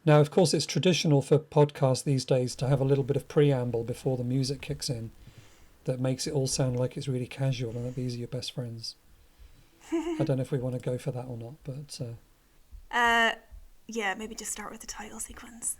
Now, of course, it's traditional for podcasts these days to have a little bit of preamble before the music kicks in that makes it all sound like it's really casual and that these are your best friends. I don't know if we want to go for that or not, but... Yeah, maybe just start with the title sequence.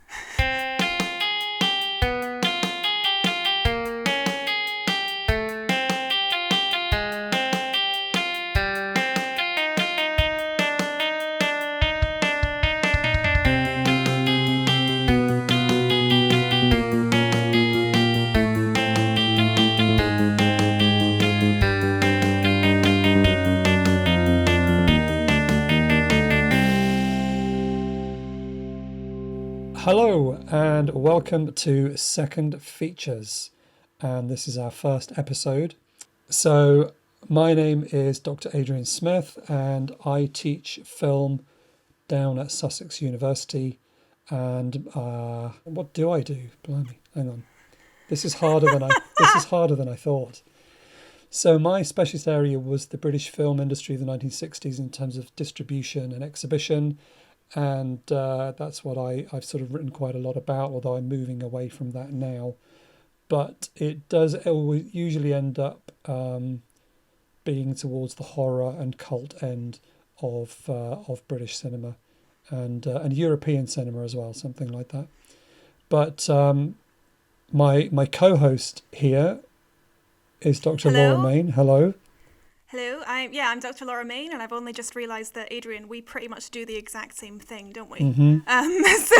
Hello and welcome to Second Features, and this is our first episode. So my name is Dr. Adrian Smith and I teach film down at Sussex University. And what do I do? Blimey, hang on. This is harder than I thought. So my specialist area was the British film industry of the 1960s in terms of distribution and exhibition. And that's what I've sort of written quite a lot about, although I'm moving away from that now. But it will usually end up being towards the horror and cult end of British cinema and European cinema as well, something like that. But my co-host here is Dr. Hello. Laura Mayne. Hello. Hello, I'm Dr. Laura Mayne, and I've only just realised that, Adrian, we pretty much do the exact same thing, don't we? Mm-hmm. So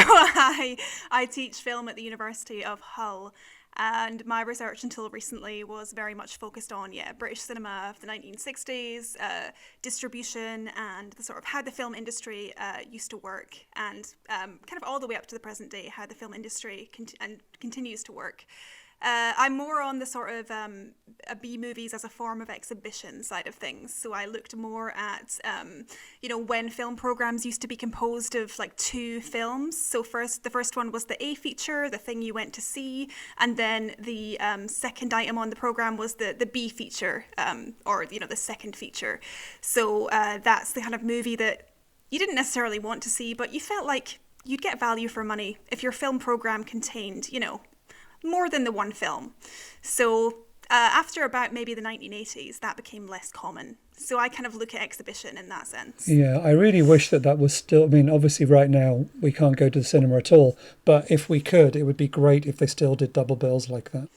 I teach film at the University of Hull, and my research until recently was very much focused on, British cinema of the 1960s, distribution, and the sort of how the film industry used to work, and kind of all the way up to the present day, how the film industry continues to work. I'm more on the sort of B-movies as a form of exhibition side of things. So I looked more at, when film programs used to be composed of like two films. So the first one was the A feature, the thing you went to see. And then the second item on the program was the B feature, or the second feature. So that's the kind of movie that you didn't necessarily want to see, but you felt like you'd get value for money if your film program contained, more than the one film. So after about maybe the 1980s, that became less common. So I kind of look at exhibition in that sense. Yeah, I really wish that was still, obviously right now we can't go to the cinema at all, but if we could, it would be great if they still did double bills like that.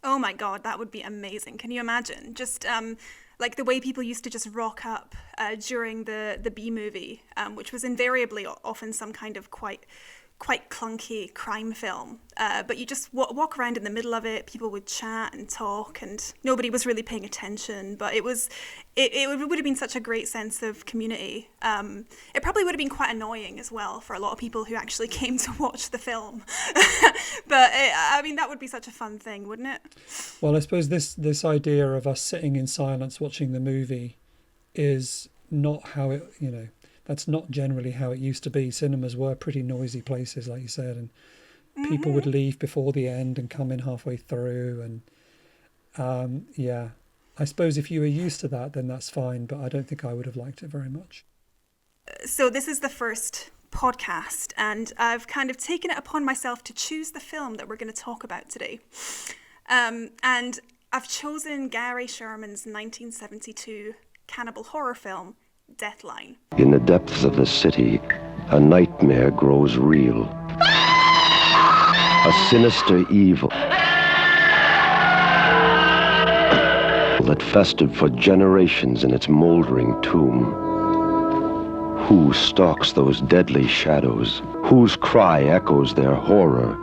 Oh my God, that would be amazing. Can you imagine? Just like the way people used to just rock up during the B movie, which was invariably often some kind of quite clunky crime film, but you just walk around in the middle of it. People would chat and talk, and nobody was really paying attention. But it would have been such a great sense of community. It probably would have been quite annoying as well for a lot of people who actually came to watch the film. But that would be such a fun thing, wouldn't it? Well, I suppose this idea of us sitting in silence watching the movie is not how it, that's not generally how it used to be. Cinemas were pretty noisy places, like you said, and people would leave before the end and come in halfway through. And I suppose if you were used to that, then that's fine, but I don't think I would have liked it very much. So this is the first podcast, and I've kind of taken it upon myself to choose the film that we're going to talk about today. And I've chosen Gary Sherman's 1972 cannibal horror film, Deathline. In the depths of the city, a nightmare grows real. A sinister evil that festered for generations in its moldering tomb. Who stalks those deadly shadows? Whose cry echoes their horror?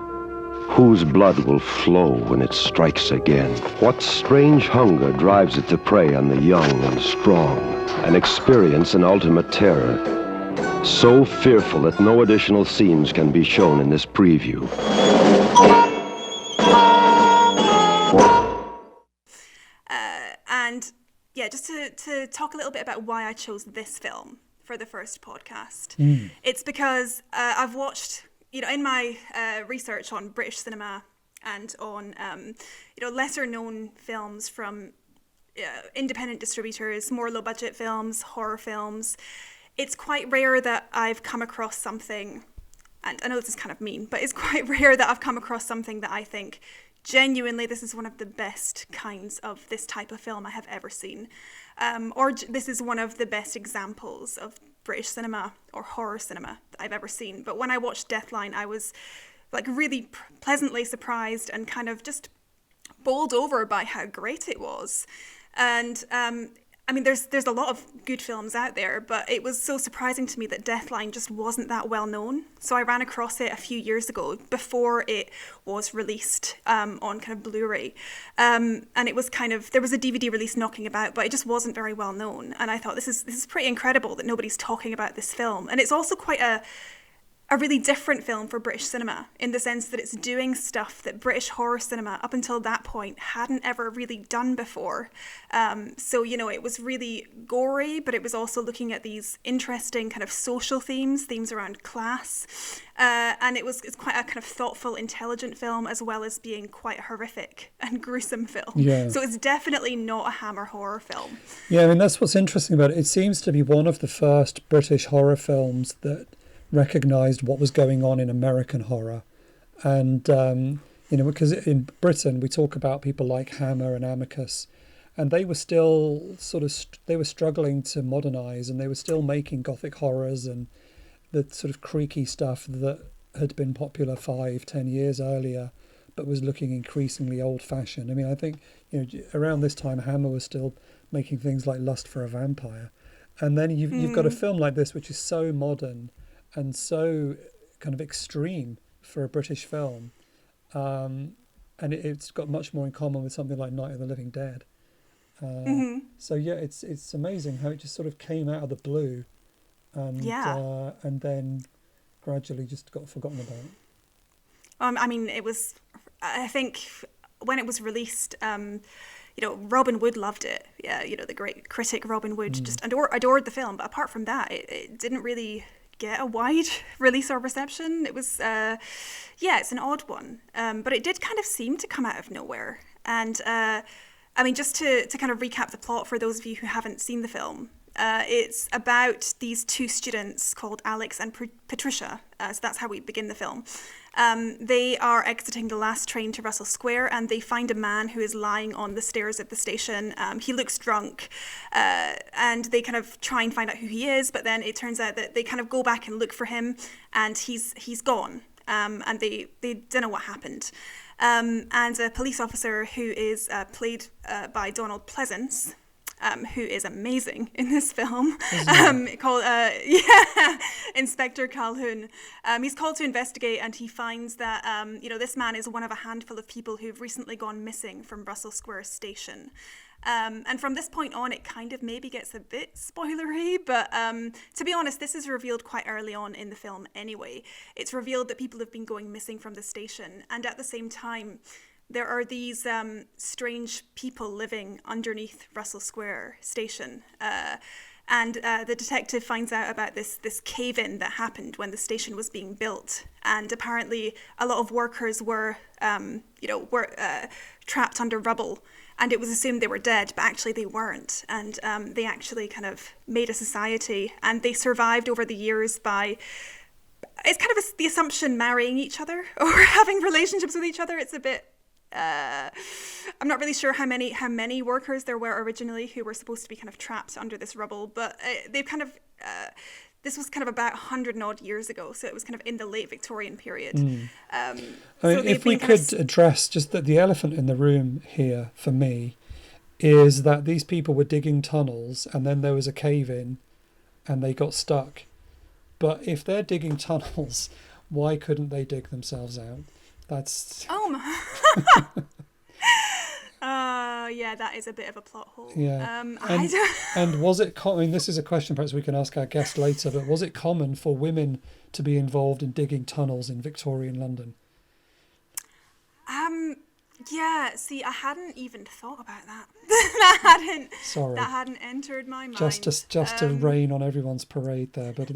Whose blood will flow when it strikes again? What strange hunger drives it to prey on the young and strong and experience an ultimate terror, so fearful that no additional scenes can be shown in this preview? Just to talk a little bit about why I chose this film for the first podcast. It's because I've watched, in my research on British cinema and on, lesser known films from independent distributors, more low budget films, horror films, it's quite rare that I've come across something and I know this is kind of mean, but it's quite rare that I've come across something that I think genuinely this is one of the best kinds of this type of film I have ever seen. This is one of the best examples of British cinema or horror cinema that I've ever seen. But when I watched Deathline, I was like really pleasantly surprised and kind of just bowled over by how great it was. And I mean, there's a lot of good films out there, but it was so surprising to me that Deathline just wasn't that well known. So I ran across it a few years ago before it was released on kind of Blu-ray. And it was there was a DVD release knocking about, but it just wasn't very well known. And I thought this is pretty incredible that nobody's talking about this film. And it's also quite a really different film for British cinema in the sense that it's doing stuff that British horror cinema up until that point hadn't ever really done before. So, it was really gory, but it was also looking at these interesting kind of social themes around class. And it's quite a kind of thoughtful, intelligent film, as well as being quite a horrific and gruesome film. Yeah. So it's definitely not a Hammer horror film. Yeah, I mean, that's what's interesting about it. It seems to be one of the first British horror films that recognised what was going on in American horror. And, because in Britain we talk about people like Hammer and Amicus, and they were still they were struggling to modernise, and they were still making Gothic horrors and the sort of creaky stuff that had been popular 5-10 years earlier, but was looking increasingly old-fashioned. I mean, I think, around this time Hammer was still making things like Lust for a Vampire. And then you've got a film like this, which is so modern and so kind of extreme for a British film, and it's got much more in common with something like Night of the Living Dead. So yeah, it's amazing how it just sort of came out of the blue, and then gradually just got forgotten about. I mean, I think when it was released, Robin Wood loved it. Yeah, the great critic Robin Wood just adored the film. But apart from that, it didn't really get a wide release or reception. It was, it's an odd one. But it did kind of seem to come out of nowhere. And I mean, just to kind of recap the plot for those of you who haven't seen the film, it's about these two students called Alex and Patricia. So that's how we begin the film. They are exiting the last train to Russell Square, and they find a man who is lying on the stairs of the station. He looks drunk, and they kind of try and find out who he is, but then it turns out that they kind of go back and look for him, and he's gone, and they don't know what happened. And a police officer who is played by Donald Pleasance, who is amazing in this film, called Inspector Calhoun. He's called to investigate, and he finds that this man is one of a handful of people who've recently gone missing from Russell Square Station. And from this point on, it kind of maybe gets a bit spoilery, but to be honest, this is revealed quite early on in the film anyway. It's revealed that people have been going missing from the station, and at the same time, there are these strange people living underneath Russell Square Station. And the detective finds out about this cave-in that happened when the station was being built. And apparently a lot of workers were trapped under rubble. And it was assumed they were dead, but actually they weren't. And they actually kind of made a society. And they survived over the years by... It's kind of the assumption marrying each other or having relationships with each other. It's a bit... I'm not really sure how many workers there were originally who were supposed to be kind of trapped under this rubble, but they've kind of this was kind of about 100 and odd years ago, so it was kind of in the late Victorian period. I mean, if we could address just that the elephant in the room here for me is that these people were digging tunnels and then there was a cave in and they got stuck. But if they're digging tunnels, why couldn't they dig themselves out? That's... Oh my... yeah, that is a bit of a plot hole. Yeah. And was it I mean, this is a question perhaps we can ask our guest later, but was it common for women to be involved in digging tunnels in Victorian London? Yeah, see, I hadn't even thought about that. That hadn't entered my mind. Just to rain on everyone's parade there, but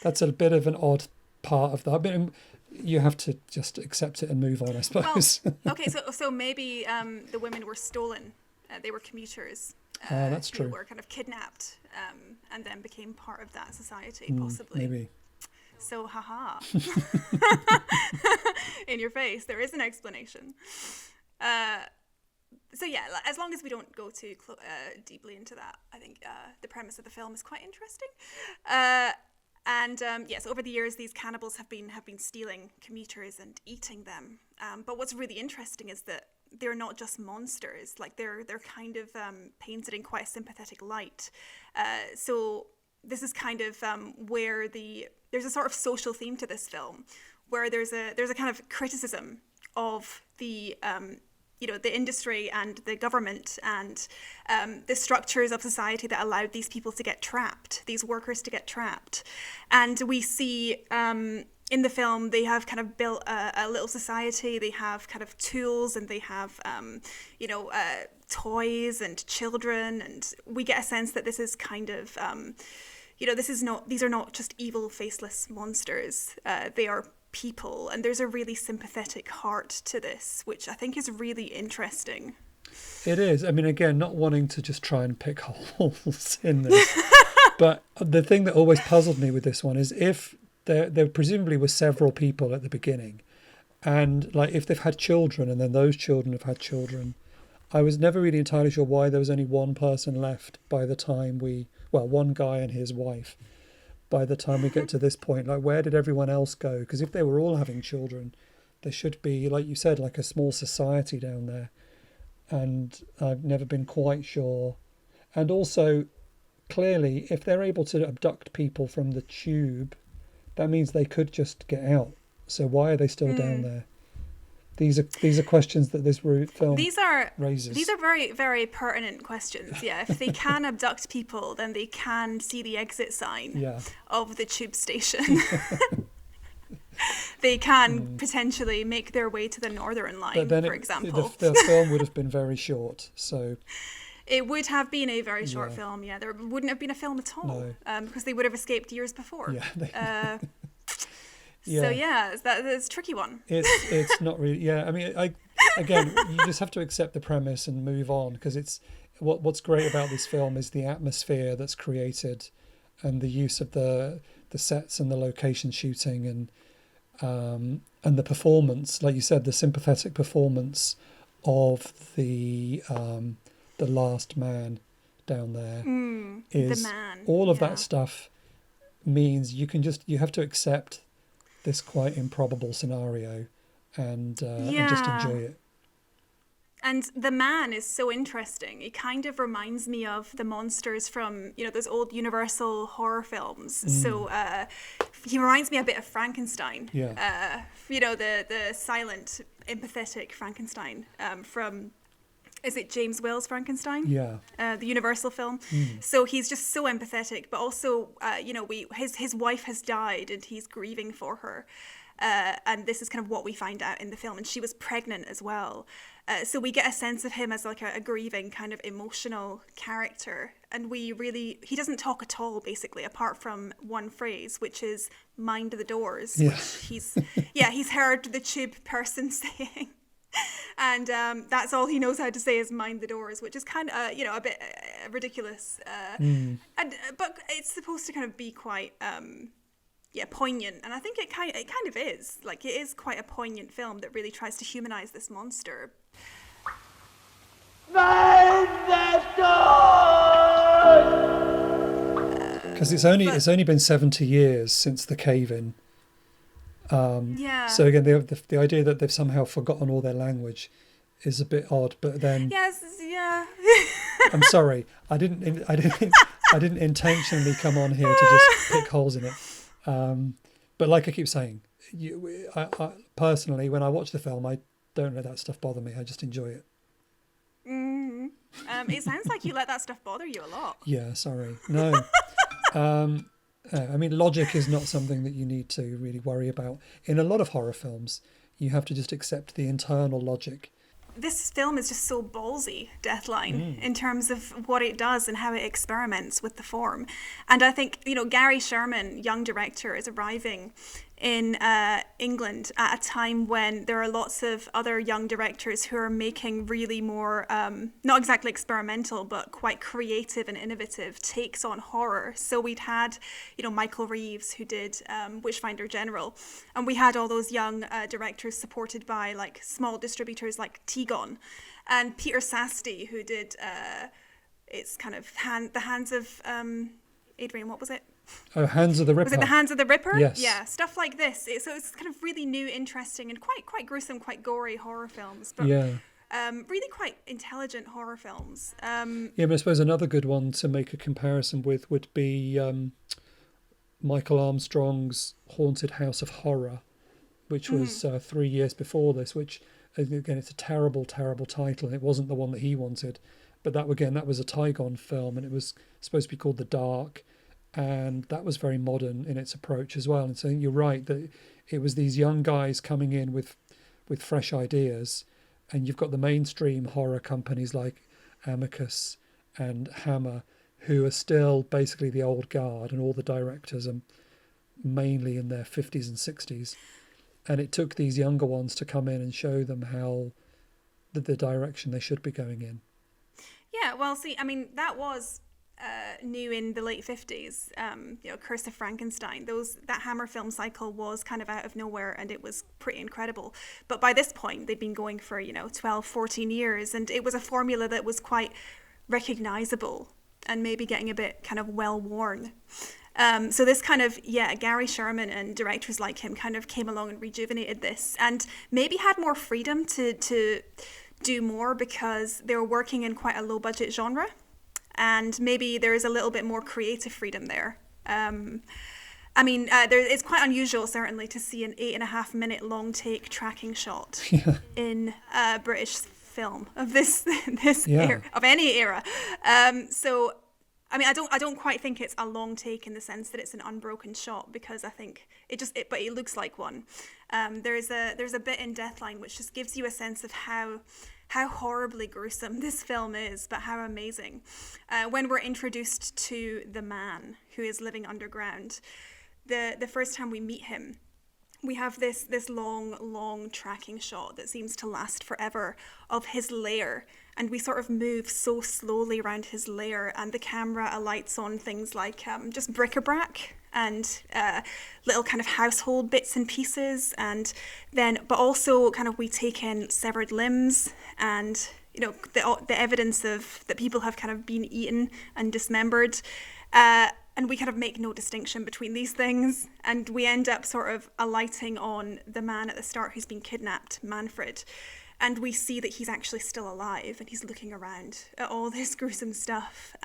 that's a bit of an odd part of that. I mean, you have to just accept it and move on, I suppose. Well, okay, so maybe the women were stolen. They were commuters. That's who true. Were kind of kidnapped and then became part of that society, possibly. Maybe. So, haha. In your face, there is an explanation. So yeah, as long as we don't go too deeply into that, I think the premise of the film is quite interesting. Yes, over the years, these cannibals have been stealing commuters and eating them. But what's really interesting is that they're not just monsters. Like they're kind of painted in quite a sympathetic light. So this is kind of where there's a sort of social theme to this film, where there's a kind of criticism of the the industry and the government and the structures of society that allowed these people to get trapped, these workers to get trapped. And we see in the film, they have kind of built a little society. They have kind of tools and they have, toys and children. And we get a sense that this is kind of, these are not just evil, faceless monsters. They are people, and there's a really sympathetic heart to this, which I think is really interesting. It is. I mean, again, not wanting to just try and pick holes in this, but the thing that always puzzled me with this one is if there presumably were several people at the beginning, and like if they've had children and then those children have had children, I was never really entirely sure why there was only one person left by the time one guy and his wife. By the time we get to this point, like where did everyone else go? Because if they were all having children, there should be, like you said, like a small society down there. And I've never been quite sure. And also, clearly, if they're able to abduct people from the tube, that means they could just get out. So why are they still down there? These are questions that this film raises. These are very, very pertinent questions. Yeah, if they can abduct people, then they can see the exit sign of the tube station. They can potentially make their way to the Northern Line, for example. The film would have been very short, so... It would have been a very short film, yeah. There wouldn't have been a film at all, because they would have escaped years before. Yeah. So that's a tricky one. It's not really. Yeah, I mean, you just have to accept the premise and move on, because it's what's great about this film is the atmosphere that's created, and the use of the sets and the location shooting and the performance, like you said, the sympathetic performance of the last man down there is the man. All of that stuff means you have to accept this quite improbable scenario and just enjoy it. And the man is so interesting. It kind of reminds me of the monsters from, those old Universal horror films. So he reminds me a bit of Frankenstein. Yeah. The silent, empathetic Frankenstein from... Is it James Whale's Frankenstein? Yeah. The Universal film. So he's just so empathetic, but also, his wife has died and he's grieving for her. And this is kind of what we find out in the film. And she was pregnant as well. So we get a sense of him as like a grieving kind of emotional character. And he doesn't talk at all, basically, apart from one phrase, which is mind the doors. Yeah. Which he's heard the tube person saying. And that's all he knows how to say is mind the doors, which is kind of a bit ridiculous, but it's supposed to kind of be quite poignant, and I think it kind of is. Like, it is quite a poignant film that really tries to humanize this monster. Mind the doors! Because it's only been 70 years since the cave-in. So again, the idea that they've somehow forgotten all their language is a bit odd. But then, I'm sorry, I didn't intentionally come on here to just pick holes in it. But like I keep saying, I personally, when I watch the film, I don't let that stuff bother me. I just enjoy it. It sounds like you let that stuff bother you a lot. Yeah, sorry, no. I mean, logic is not something that you need to really worry about. In a lot of horror films, you have to just accept the internal logic. This film is just so ballsy, Deathline, in terms of what it does and how it experiments with the form. And I think, Gary Sherman, young director, is arriving in England at a time when there are lots of other young directors who are making really more, not exactly experimental, but quite creative and innovative takes on horror. So we'd had, Michael Reeves, who did Witchfinder General, and we had all those young directors supported by like small distributors like Tegon, and Peter Sasti, who did it's kind of the hands of Adrian, what was it? Oh, Hands of the Ripper. Was it The Hands of the Ripper? Yes. Yeah, stuff like this. So it's kind of really new, interesting, and quite gruesome, quite gory horror films. But really quite intelligent horror films. But I suppose another good one to make a comparison with would be Michael Armstrong's Haunted House of Horror, which was 3 years before this, which, again, it's a terrible, terrible title, and it wasn't the one that he wanted. But that was a Tygon film, and it was supposed to be called The Dark, and that was very modern in its approach as well. And so you're right that it was these young guys coming in with fresh ideas, and you've got the mainstream horror companies like Amicus and Hammer, who are still basically the old guard, and all the directors are mainly in their 50s and 60s. And it took these younger ones to come in and show them how the direction they should be going in. Yeah, well, see, I mean, that was new in the late 50s. Curse of Frankenstein. That Hammer film cycle was kind of out of nowhere, and it was pretty incredible. But by this point, they'd been going for 12, 14 years, and it was a formula that was quite recognizable and maybe getting a bit kind of well worn. So this kind of, Gary Sherman and directors like him kind of came along and rejuvenated this, and maybe had more freedom to do more because they were working in quite a low budget genre, and maybe there is a little bit more creative freedom there. It's quite unusual, certainly, to see an 8.5 minute long take tracking shot in a British film of this era, of any era. I don't quite think it's a long take in the sense that it's an unbroken shot, because I think but it looks like one. There's a bit in Deathline which just gives you a sense of how horribly gruesome this film is, but how amazing. When we're introduced to the man who is living underground, the first time we meet him, we have this long tracking shot that seems to last forever of his lair, and we sort of move so slowly around his lair, and the camera alights on things like just bric-a-brac and little kind of household bits and pieces, but also kind of we take in severed limbs and the evidence of that people have kind of been eaten and dismembered. And we kind of make no distinction between these things. And we end up sort of alighting on the man at the start who's been kidnapped, Manfred. And we see that he's actually still alive, and he's looking around at all this gruesome stuff.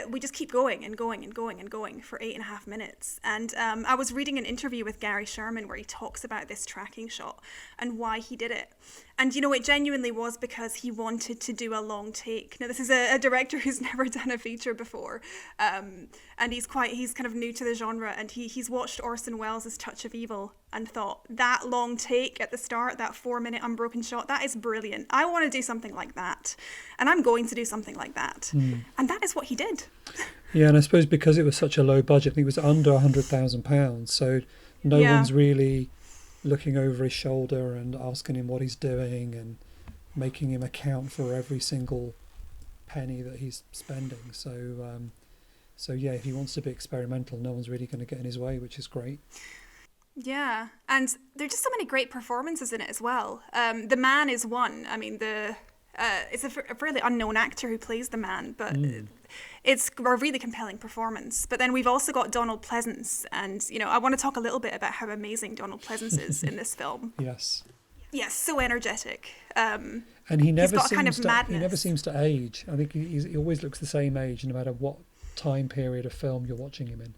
We just keep going and going and going and going for 8.5 minutes. And I was reading an interview with Gary Sherman where he talks about this tracking shot and why he did it. And, it genuinely was because he wanted to do a long take. Now, this is a director who's never done a feature before. And he's kind of new to the genre. And he's watched Orson Welles' Touch of Evil and thought, that long take at the start, that 4-minute unbroken shot, that is brilliant. I want to do something like that. And I'm going to do something like that. And that is what he did. Yeah, and I suppose because it was such a low budget, I think it was under £100,000. So no one's really looking over his shoulder and asking him what he's doing and making him account for every single penny that he's spending. So if he wants to be experimental, no one's really going to get in his way, which is great. Yeah, and there are just so many great performances in it as well. The man is one. I mean, it's a fairly unknown actor who plays the man, but it's a really compelling performance. But then we've also got Donald Pleasance, and I want to talk a little bit about how amazing Donald Pleasance is in this film. Yes, so energetic. And he never got seems kind of to. madness. He never seems to age. I think he always looks the same age, no matter what time period of film you're watching him in.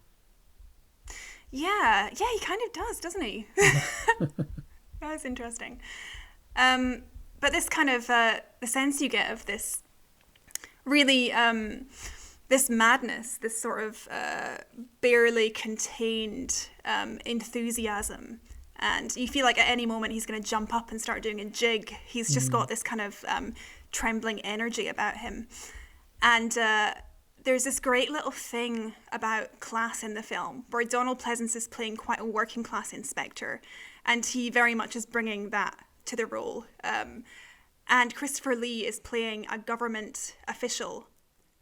Yeah, he kind of does, doesn't he? That's interesting. But this kind of the sense you get of this really this madness, this sort of barely contained enthusiasm, and you feel like at any moment he's going to jump up and start doing a jig. He's just got this kind of trembling energy about him, and there's this great little thing about class in the film where Donald Pleasance is playing quite a working class inspector, and he very much is bringing that to the role. And Christopher Lee is playing a government official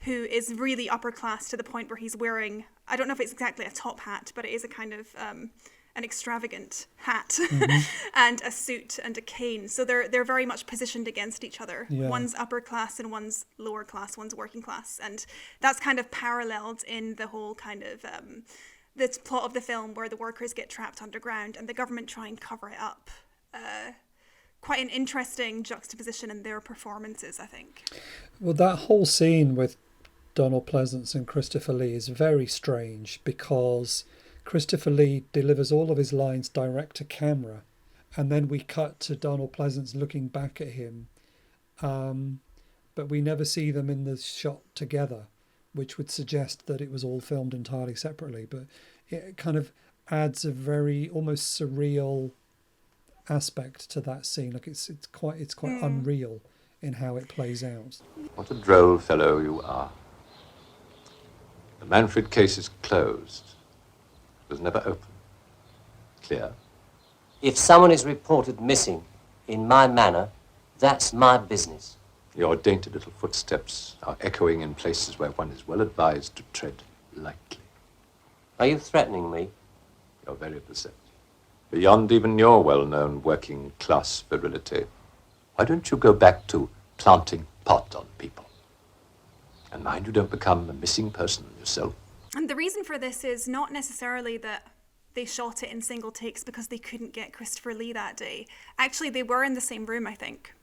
who is really upper class to the point where he's wearing, I don't know if it's exactly a top hat, but it is a kind of an extravagant hat and a suit and a cane. So they're very much positioned against each other. Yeah. One's upper class and one's lower class, one's working class. And that's kind of paralleled in the whole kind of the plot of the film where the workers get trapped underground and the government try and cover it up. Quite an interesting juxtaposition in their performances, I think. Well, that whole scene with Donald Pleasance and Christopher Lee is very strange because Christopher Lee delivers all of his lines direct to camera, and then we cut to Donald Pleasance looking back at him, but we never see them in the shot together, which would suggest that it was all filmed entirely separately. But it kind of adds a very almost surreal aspect to that scene. Like it's quite unreal in how it plays out. What a droll fellow you are. The Manfred case is closed. It was never opened. Clear? If someone is reported missing in my manor, that's my business. Your dainty little footsteps are echoing in places where one is well advised to tread lightly. Are you threatening me? You're very upset. Beyond even your well-known working-class virility. Why don't you go back to planting pot on people? And mind you don't become a missing person yourself. And the reason for this is not necessarily that they shot it in single takes because they couldn't get Christopher Lee that day. Actually, they were in the same room, I think.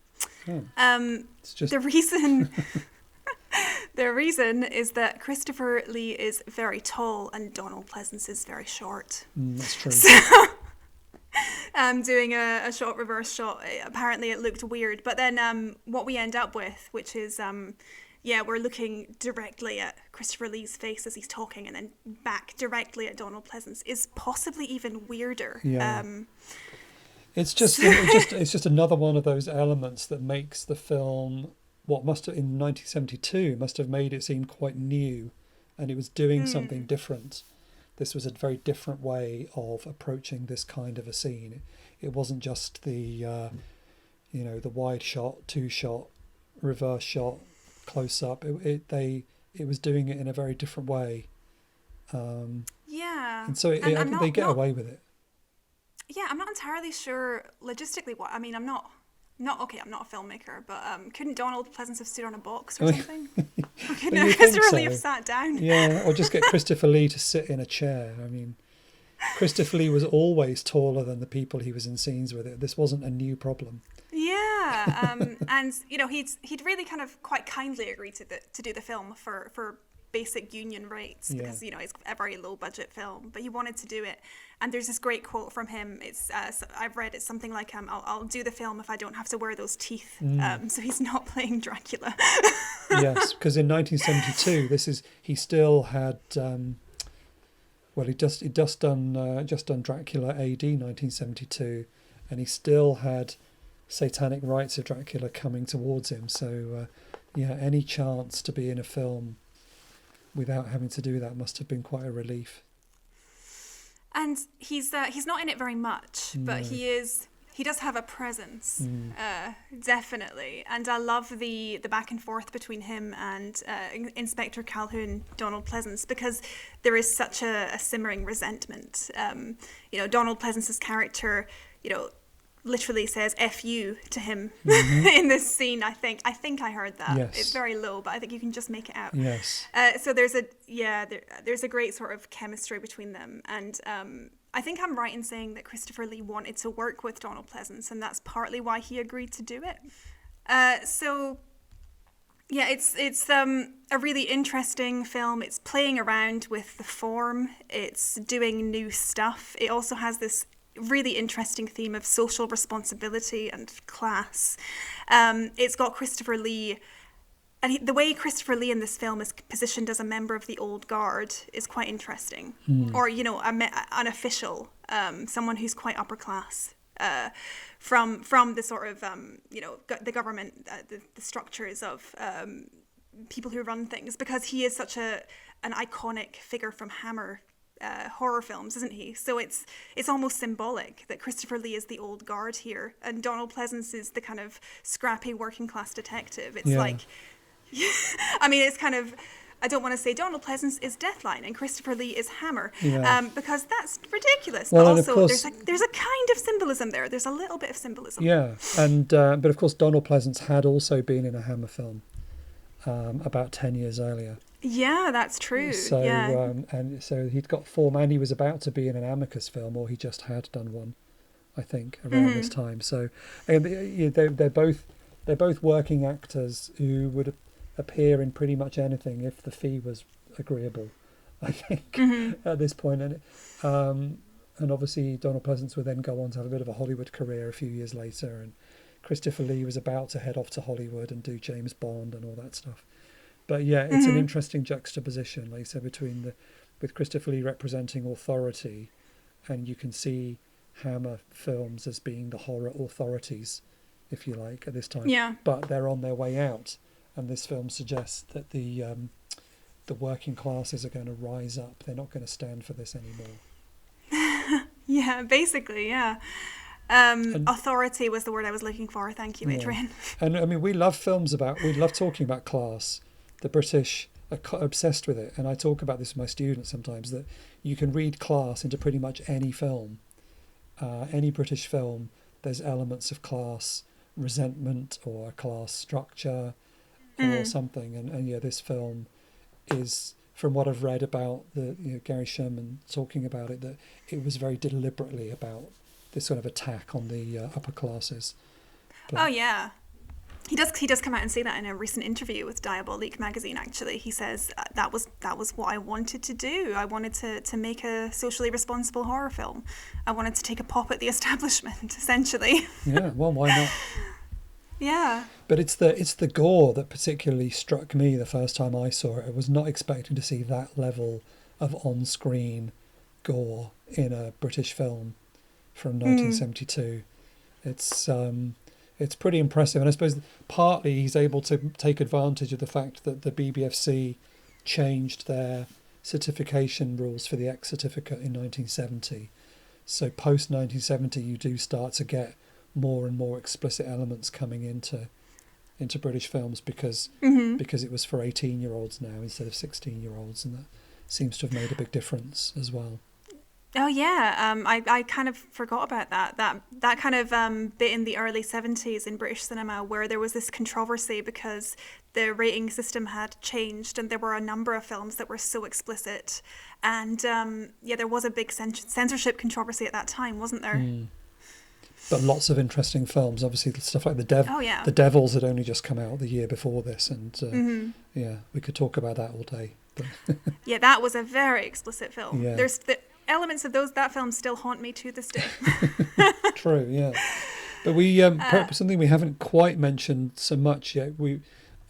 It's just The reason the reason is that Christopher Lee is very tall and Donald Pleasance is very short. that's true. Doing a shot reverse shot, apparently it looked weird. But then what we end up with, which is we're looking directly at Christopher Lee's face as he's talking and then back directly at Donald Pleasance, is possibly even weirder. Yeah. It's just another one of those elements that makes the film, what must have in 1972 must have made it seem quite new, and it was doing something different. This was a very different way of approaching this kind of a scene. It wasn't just the the wide shot, two shot, reverse shot, close up. It was doing it in a very different way. And so they get away with it. Yeah, I'm not entirely sure logistically what. I mean, I'm not a filmmaker, but couldn't Donald Pleasance have stood on a box or something? Or couldn't Christopher Lee have sat down? Yeah, or just get Christopher Lee to sit in a chair. I mean, Christopher Lee was always taller than the people he was in scenes with. This wasn't a new problem. Yeah, and he'd really kind of quite kindly agreed to do the film for basic union rates because it's a very low budget film, but he wanted to do it. And there's this great quote from him. It's I've read it's something like I'll do the film if I don't have to wear those teeth. So he's not playing Dracula. Yes, because in 1972 he still had he'd just done Dracula AD 1972, and he still had Satanic Rites of Dracula coming towards him. So any chance to be in a film without having to do that must have been quite a relief. And he's not in it very much, but he does have a presence, definitely. And I love the back and forth between him and Inspector Calhoun, Donald Pleasance, because there is such a simmering resentment. Donald Pleasance's character, literally says "F you" to him in this scene. I think I heard that. Yes. It's very low, but I think you can just make it out. Yes. So there's a great sort of chemistry between them, and I think I'm right in saying that Christopher Lee wanted to work with Donald Pleasance, and that's partly why he agreed to do it. It's a really interesting film. It's playing around with the form. It's doing new stuff. It also has this really interesting theme of social responsibility and class. It's got Christopher Lee, and the way Christopher Lee in this film is positioned as a member of the old guard is quite interesting. Or an official, someone who's quite upper class, from the sort of the government, the structures of people who run things, because he is such an iconic figure from Hammer horror films, isn't he? So it's almost symbolic that Christopher Lee is the old guard here, and Donald Pleasance is the kind of scrappy working class detective. It's like, I mean, it's kind of, I don't want to say Donald Pleasance is Deathline and Christopher Lee is Hammer, because that's ridiculous. Well, but and also, of course, there's a kind of symbolism there. There's a little bit of symbolism. Yeah, and but of course, Donald Pleasance had also been in a Hammer film about 10 years earlier. Yeah, that's true. So, yeah. and so he'd got form, and he was about to be in an Amicus film, or he just had done one, I think, around this time. So, and they're both working actors who would appear in pretty much anything if the fee was agreeable, I think, at this point. And obviously Donald Pleasance would then go on to have a bit of a Hollywood career a few years later, and Christopher Lee was about to head off to Hollywood and do James Bond and all that stuff. But yeah, it's an interesting juxtaposition, like you said, with Christopher Lee representing authority, and you can see Hammer films as being the horror authorities, if you like, at this time. Yeah. But they're on their way out, and this film suggests that the working classes are going to rise up. They're not going to stand for this anymore. Yeah, basically, yeah. Authority was the word I was looking for. Thank you, Adrian. And I mean, we love talking about class. The British are obsessed with it, and I talk about this with my students sometimes, that you can read class into pretty much any film, any British film. There's elements of class resentment or a class structure or something, and yeah, this film is, from what I've read about Gary Sherman talking about it, that it was very deliberately about this sort of attack on the upper classes. But, oh yeah. He does come out and say that in a recent interview with Diabolique magazine. Actually, he says that was what I wanted to do. I wanted to make a socially responsible horror film. I wanted to take a pop at the establishment, essentially. Yeah, well, why not? Yeah. But it's the gore that particularly struck me the first time I saw it. I was not expecting to see that level of on-screen gore in a British film from 1972. It's pretty impressive, and I suppose partly he's able to take advantage of the fact that the BBFC changed their certification rules for the X certificate in 1970. So post 1970, you do start to get more and more explicit elements coming into British films because it was for 18-year-olds now instead of 16-year-olds, and that seems to have made a big difference as well. Oh yeah, I kind of forgot about that kind of bit in the early 70s in British cinema where there was this controversy because the rating system had changed and there were a number of films that were so explicit, and there was a big censorship controversy at that time, wasn't there? But lots of interesting films, obviously stuff like The Devils had only just come out the year before this, and we could talk about that all day. But yeah, that was a very explicit film. Yeah. There's elements of that film still haunt me to this day. True, yeah. But we perhaps something we haven't quite mentioned so much yet. We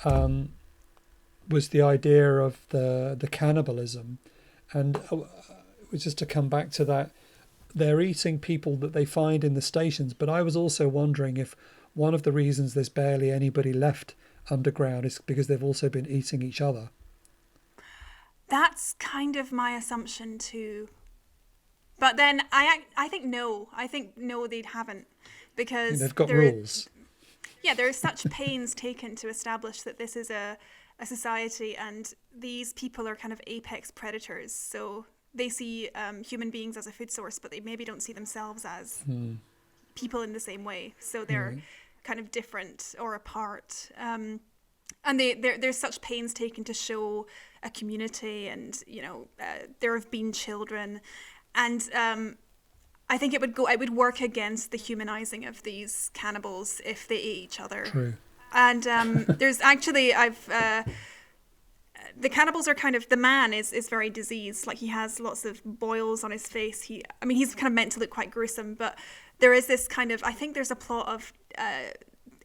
was the idea of the cannibalism, and just to come back to that, they're eating people that they find in the stations. But I was also wondering if one of the reasons there's barely anybody left underground is because they've also been eating each other. That's kind of my assumption too. But then I think no, they haven't, because they've got rules. Yeah, there is such pains taken to establish that this is a society, and these people are kind of apex predators. So they see human beings as a food source, but they maybe don't see themselves as people in the same way. So they're kind of different or apart. And there's such pains taken to show a community, and there have been children. And I think it would work against the humanizing of these cannibals if they ate each other. True. And there's actually the cannibals are kind of, the man is very diseased. Like, he has lots of boils on his face. He's kind of meant to look quite gruesome, but there is this kind of, I think there's a plot of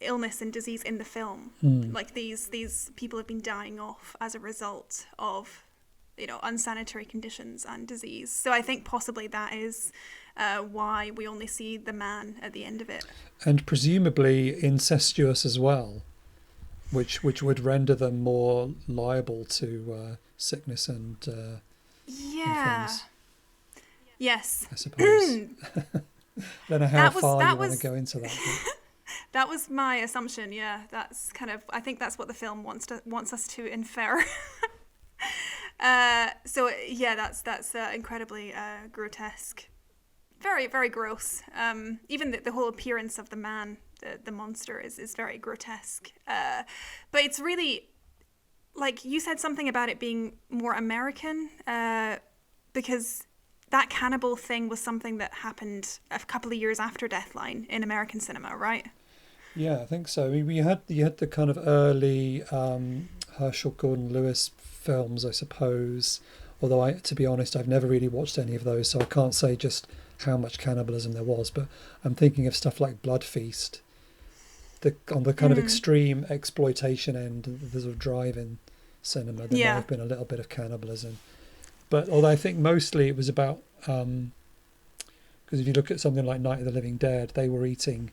illness and disease in the film. Like these people have been dying off as a result of unsanitary conditions and disease. So I think possibly that is why we only see the man at the end of it. And presumably incestuous as well. which would render them more liable to sickness and Yeah. things, Yes. I suppose. Don't know how far you want to go into that. But... That was my assumption. Yeah, that's kind of. I think that's what the film wants us to infer. So yeah, that's incredibly grotesque, very very gross. Even the whole appearance of the man, the monster, is very grotesque. But it's really, like you said something about it being more American, because that cannibal thing was something that happened a couple of years after Deathline in American cinema, right? Yeah, I think so. I mean, you had the kind of early Herschel Gordon Lewis films, I suppose. Although, to be honest, I've never really watched any of those, so I can't say just how much cannibalism there was. But I'm thinking of stuff like Blood Feast, on the kind of extreme exploitation end, the sort of drive-in cinema. There might have been a little bit of cannibalism. But although I think mostly it was about, because if you look at something like Night of the Living Dead, they were eating,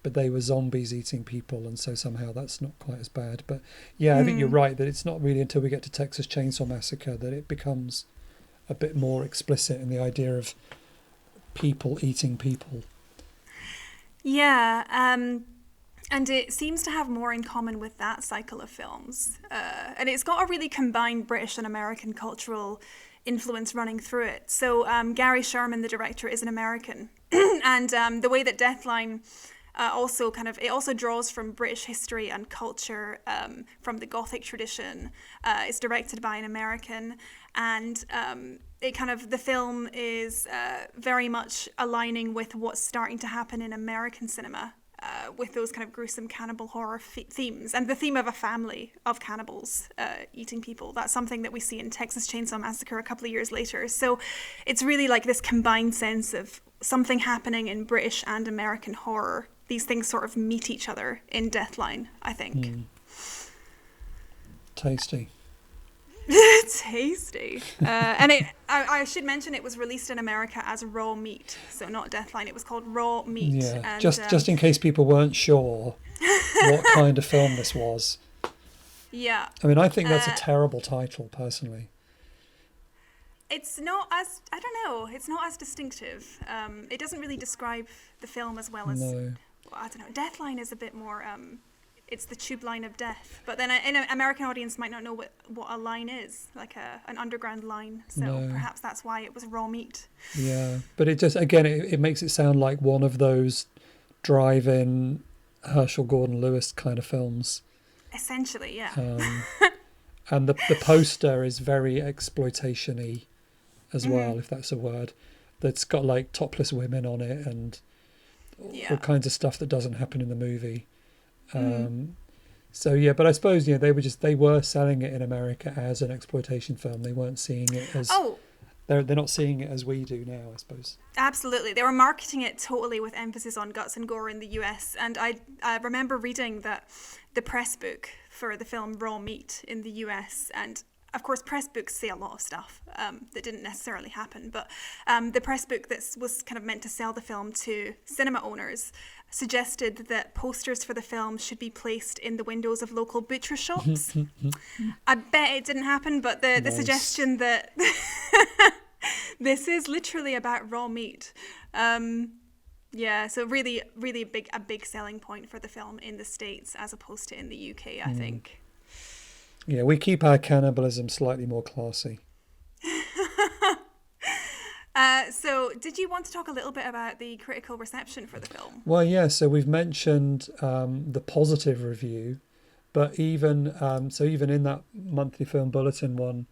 but they were zombies eating people, and so somehow that's not quite as bad. But yeah, I think you're right that it's not really until we get to Texas Chainsaw Massacre that it becomes a bit more explicit in the idea of people eating people. Yeah, and it seems to have more in common with that cycle of films. And it's got a really combined British and American cultural influence running through it. So Gary Sherman, the director, is an American. And the way that Deathline also draws from British history and culture, from the Gothic tradition. It's directed by an American, and the film is very much aligning with what's starting to happen in American cinema, with those kind of gruesome cannibal horror themes, and the theme of a family of cannibals eating people. That's something that we see in Texas Chainsaw Massacre a couple of years later. So it's really like this combined sense of something happening in British and American horror. These things sort of meet each other in Deathline, I think. Tasty. Tasty. And I should mention it was released in America as Raw Meat, so not Deathline. It was called Raw Meat. Yeah, and, just in case people weren't sure what kind of film this was. Yeah. I mean, I think that's a terrible title, personally. It's not as, I don't know, it's not as distinctive. It doesn't really describe the film as well as, No. I don't know, Deathline is a bit more, it's the tube line of death. But then an American audience might not know what a line is, like an underground line. So perhaps that's why it was Raw Meat. Yeah, but it just, again, it makes it sound like one of those drive-in Herschel Gordon Lewis kind of films. Essentially, yeah. And the poster is very exploitation-y as well, if that's a word. That's got like topless women on it and all kinds of stuff that doesn't happen in the movie. So yeah, but I suppose they were selling it in America as an exploitation film. They weren't seeing it as they're not seeing it as we do now, I suppose. Absolutely, they were marketing it totally with emphasis on guts and gore in the US. And I remember reading that the press book for the film Raw Meat in the US, and of course, press books say a lot of stuff that didn't necessarily happen, but the press book that was kind of meant to sell the film to cinema owners suggested that posters for the film should be placed in the windows of local butcher shops. I bet it didn't happen, but the suggestion that this is literally about raw meat. Yeah, so really, really a big selling point for the film in the States as opposed to in the UK, I think. Yeah, we keep our cannibalism slightly more classy. So did you want to talk a little bit about the critical reception for the film? Well, yeah, so we've mentioned the positive review, but even in that monthly film bulletin one,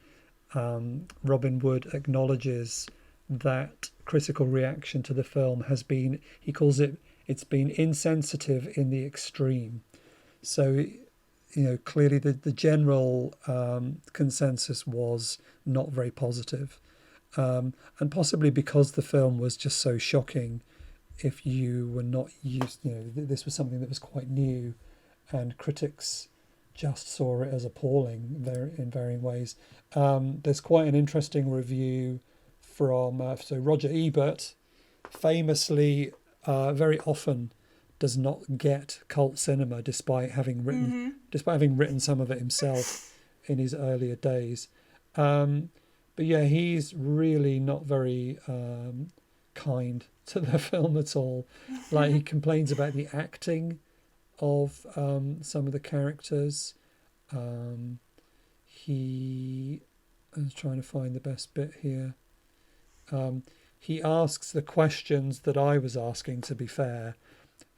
Robin Wood acknowledges that critical reaction to the film has been, he calls it's been insensitive in the extreme. So, clearly the general consensus was not very positive. And possibly because the film was just so shocking, if you were not used, this was something that was quite new, and critics just saw it as appalling in varying ways. There's quite an interesting review from Roger Ebert, famously very often does not get cult cinema, despite having written some of it himself in his earlier days. But yeah, he's really not very kind to the film at all. Like, he complains about the acting of some of the characters. I was trying to find the best bit here. He asks the questions that I was asking, to be fair,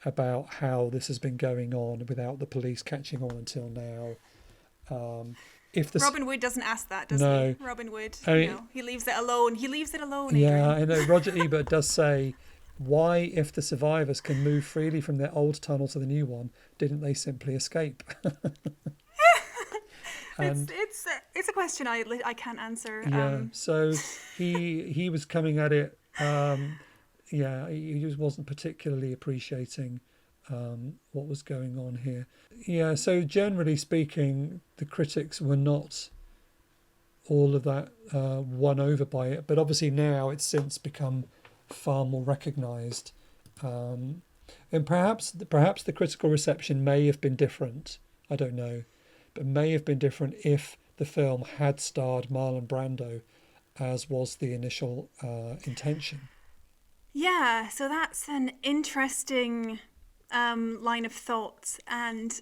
about how this has been going on without the police catching on until now. Robin Wood doesn't ask that, does No. he? Robin Wood, I- he leaves it alone. He leaves it alone, Yeah, Adrian. I know. Roger Ebert does say, why, if the survivors can move freely from their old tunnel to the new one, didn't they simply escape? And It's a question I can't answer. yeah, so he was coming at it. He just wasn't particularly appreciating what was going on here. Yeah, so generally speaking, the critics were not all of that won over by it, but obviously now it's since become far more recognised, and perhaps the critical reception may have been different. I don't know, but may have been different if the film had starred Marlon Brando, as was the initial intention. Yeah, so that's an interesting line of thought, and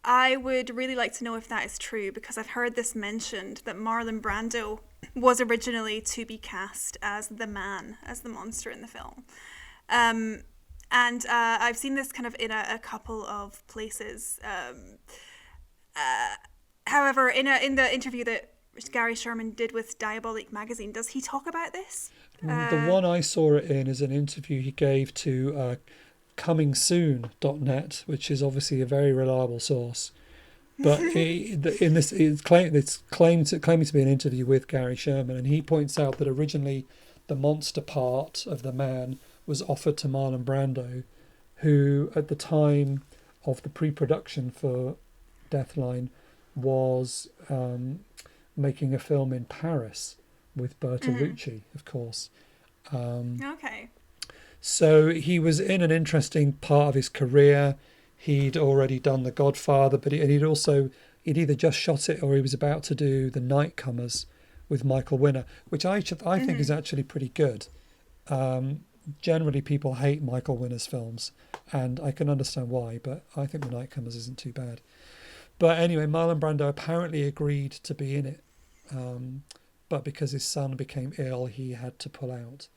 I would really like to know if that is true, because I've heard this mentioned that Marlon Brando was originally to be cast as the man, as the monster in the film. And I've seen this kind of in a couple of places. However, in the interview that Gary Sherman did with Diabolic magazine, does he talk about this? The one I saw it in is an interview he gave to comingsoon.net, which is obviously a very reliable source. But it's claiming to be an interview with Gary Sherman, and he points out that originally the monster part of the man was offered to Marlon Brando, who at the time of the pre-production for Deathline was making a film in Paris with Bertolucci, of course. Okay. So he was in an interesting part of his career. He'd already done The Godfather, but he'd either just shot it or he was about to do The Nightcomers with Michael Winner, which I think is actually pretty good. Generally, people hate Michael Winner's films, and I can understand why, but I think The Nightcomers isn't too bad. But anyway, Marlon Brando apparently agreed to be in it, but because his son became ill, he had to pull out.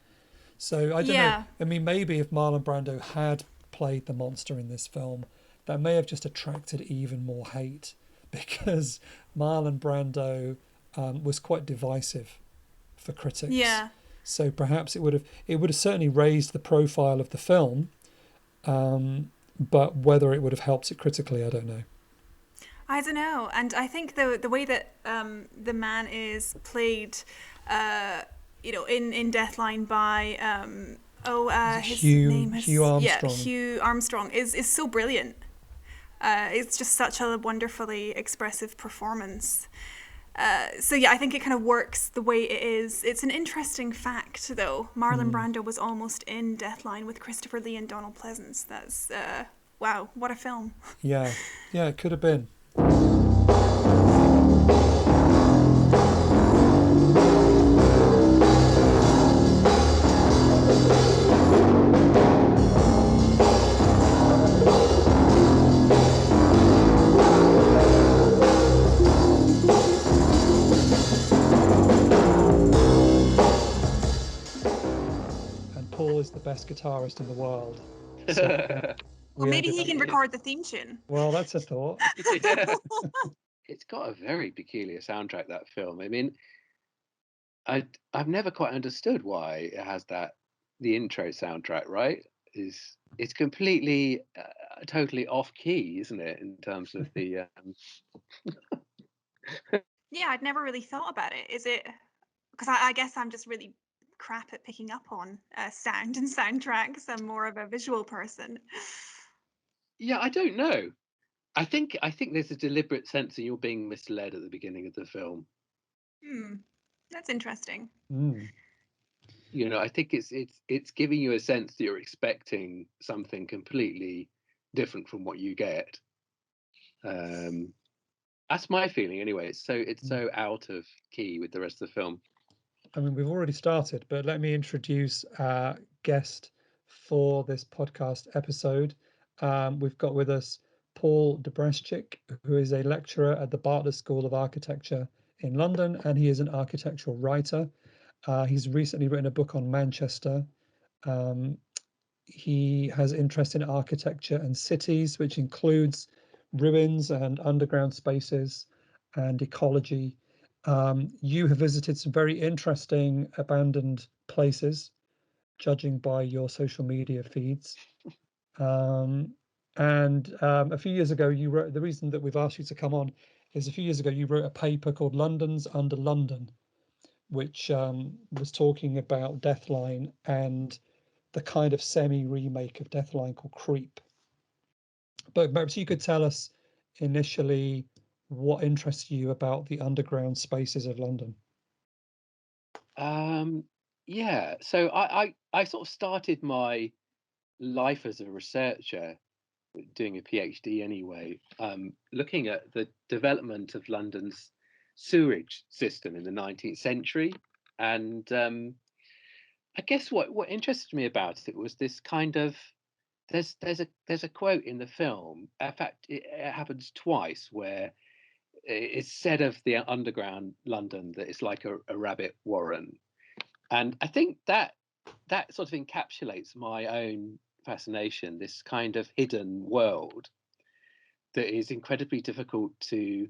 So I don't know. I mean, maybe if Marlon Brando had played the monster in this film, that may have just attracted even more hate, because Marlon Brando was quite divisive for critics. Yeah. So perhaps it would have certainly raised the profile of the film, but whether it would have helped it critically, I don't know. I don't know, and I think the way that the man is played, in Deathline by his name is Hugh Armstrong. Yeah, Hugh Armstrong is so brilliant. It's just such a wonderfully expressive performance. So yeah, I think it kind of works the way it is. It's an interesting fact, though. Marlon Brando was almost in Deathline with Christopher Lee and Donald Pleasance. That's wow, what a film. Yeah, it could have been. And Paul is the best guitarist in the world. So, Well, maybe he can record the theme tune. Well, that's a thought. Yeah. It's got a very peculiar soundtrack, that film. I mean, I've never quite understood why it has the intro soundtrack, right? It's completely totally off key, isn't it, in terms of the Yeah, I'd never really thought about it. Is it because I guess I'm just really crap at picking up on sound and soundtracks. I'm more of a visual person. Yeah, I don't know. I think there's a deliberate sense that you're being misled at the beginning of the film. That's interesting. I think it's giving you a sense that you're expecting something completely different from what you get. That's my feeling anyway. It's so out of key with the rest of the film. I mean, we've already started, but let me introduce our guest for this podcast episode. We've got with us Paul Dobraszczyk, who is a lecturer at the Bartlett School of Architecture in London, and he is an architectural writer. He's recently written a book on Manchester. He has interest in architecture and cities, which includes ruins and underground spaces and ecology. You have visited some very interesting abandoned places, judging by your social media feeds. A few years ago, you wrote, the reason that we've asked you to come on is a few years ago, you wrote a paper called London's Under London, which was talking about Deathline and the kind of semi-remake of Deathline called Creep. But perhaps you could tell us initially what interests you about the underground spaces of London. Yeah, so I sort of started my life as a researcher, doing a PhD anyway, looking at the development of London's sewerage system in the 19th century. And I guess what interested me about it was this kind of there's a quote in the film. In fact, it happens twice where it's said of the underground London that it's like a rabbit warren, and I think that sort of encapsulates my own fascination. This kind of hidden world that is incredibly difficult to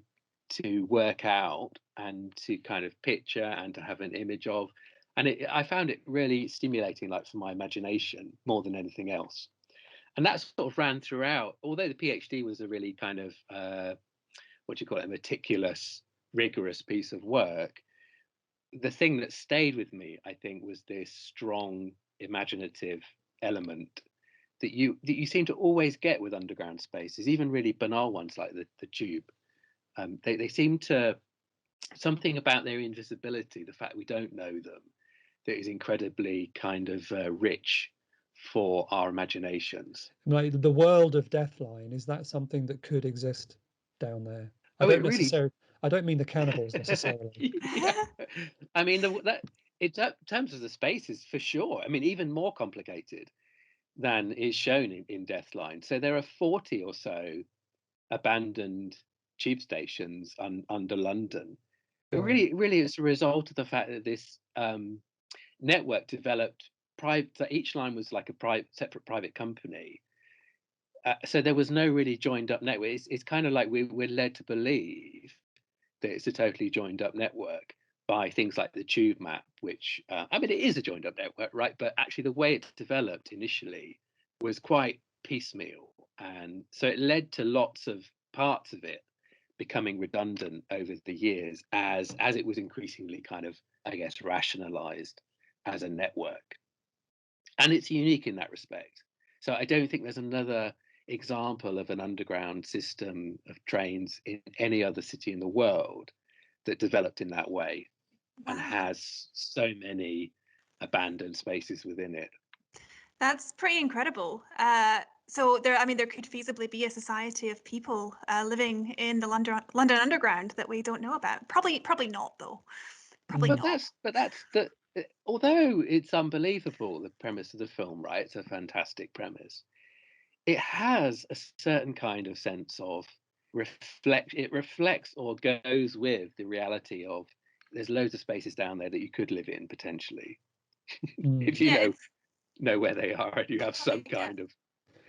work out and to kind of picture and to have an image of. And I found it really stimulating, like for my imagination more than anything else. And that sort of ran throughout, although the PhD was a really kind of, what do you call it, a meticulous, rigorous piece of work. The thing that stayed with me, I think, was this strong imaginative element that you seem to always get with underground spaces, even really banal ones like the tube. They seem to, something about their invisibility, the fact we don't know them, that is incredibly kind of rich for our imaginations. Like the world of Deathline, is that something that could exist down there? Oh, it really. I don't mean the cannibals necessarily. Yeah, I mean in terms of the spaces, for sure. I mean, even more complicated than is shown in Deathline. So there are 40 or so abandoned tube stations under London. But really, it's a result of the fact that this network developed private. So each line was like a separate private company. So there was no really joined up network. It's kind of like we're led to believe that it's a totally joined up network by things like the tube map, which I mean, it is a joined up network, right? But actually, the way it developed initially was quite piecemeal, and so it led to lots of parts of it becoming redundant over the years as it was increasingly kind of, I guess, rationalized as a network. And it's unique in that respect. So I don't think there's another example of an underground system of trains in any other city in the world that developed in that way and has so many abandoned spaces within it. That's pretty incredible. So there could feasibly be a society of people living in the London Underground that we don't know about. Probably not, though. Probably not. That's the. Although it's unbelievable, the premise of the film, right? It's a fantastic premise. It has a certain kind of sense of it reflects or goes with the reality of there's loads of spaces down there that you could live in potentially. If you know where they are and you have some kind of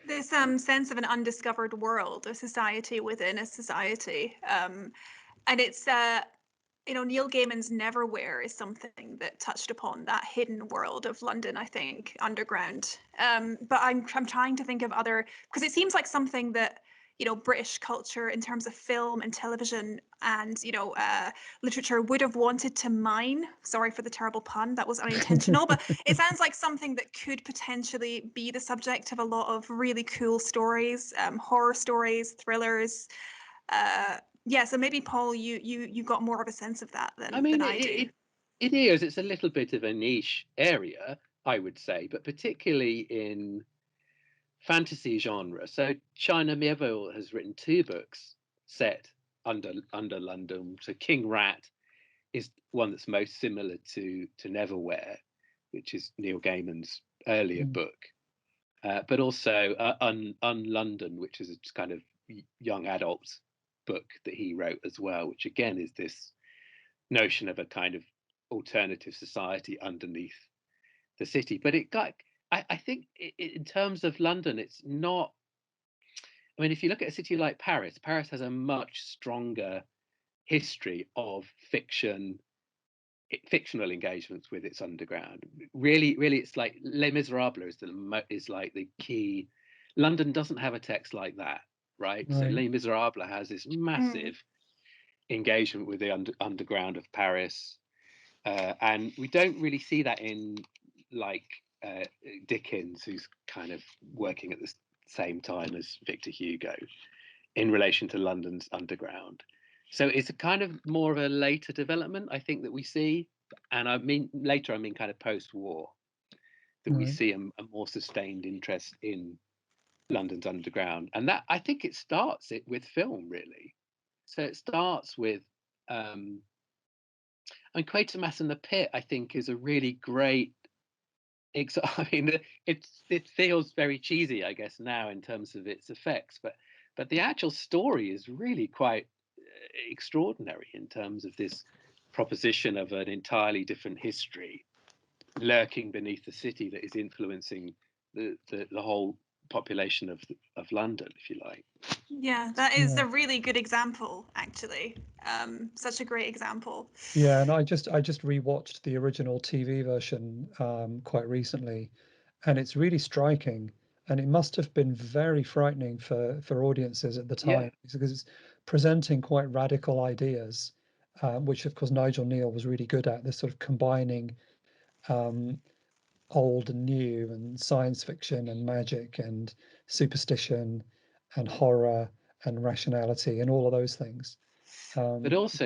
this sense of an undiscovered world, a society within a society, and it's Neil Gaiman's Neverwhere is something that touched upon that hidden world of London, I think, underground. But I'm trying to think of other, because it seems like something that British culture in terms of film and television and literature would have wanted to mine. Sorry for the terrible pun, that was unintentional. But it sounds like something that could potentially be the subject of a lot of really cool stories, horror stories, thrillers. So maybe Paul, you got more of a sense of that than I do. It is. It's a little bit of a niche area, I would say, but particularly in fantasy genre. So China Miéville has written 2 books set under London. So King Rat is one that's most similar to Neverwhere, which is Neil Gaiman's earlier book, but also London, which is a kind of young adult book that he wrote as well, which again is this notion of a kind of alternative society underneath the city. But I think in terms of London, it's not. I mean, if you look at a city like Paris, Paris has a much stronger history of fictional engagements with its underground. Really, it's like Les Miserables is like the key. London doesn't have a text like that, right? So Les Miserables has this massive engagement with the underground of Paris, and we don't really see that in like Dickens, who's kind of working at the same time as Victor Hugo in relation to London's underground. So it's a kind of more of a later development, I think, that we see. And I mean later, I mean kind of post-war, that we see a more sustained interest in London's underground. And that, I think, it starts with film, really. So it starts with, I mean, Quatermass and the Pit, I think, is a really great. I mean, it feels very cheesy, I guess, now in terms of its effects, but the actual story is really quite extraordinary in terms of this proposition of an entirely different history lurking beneath the city that is influencing the whole population of London, if you like. Yeah, that is a really good example, actually. Such a great example. Yeah, and I just rewatched the original TV version quite recently, and it's really striking. And it must have been very frightening for audiences at the time, because it's presenting quite radical ideas, which of course Nigel Neal was really good at. This sort of combining old and new, and science fiction and magic and superstition and horror and rationality and all of those things. But also,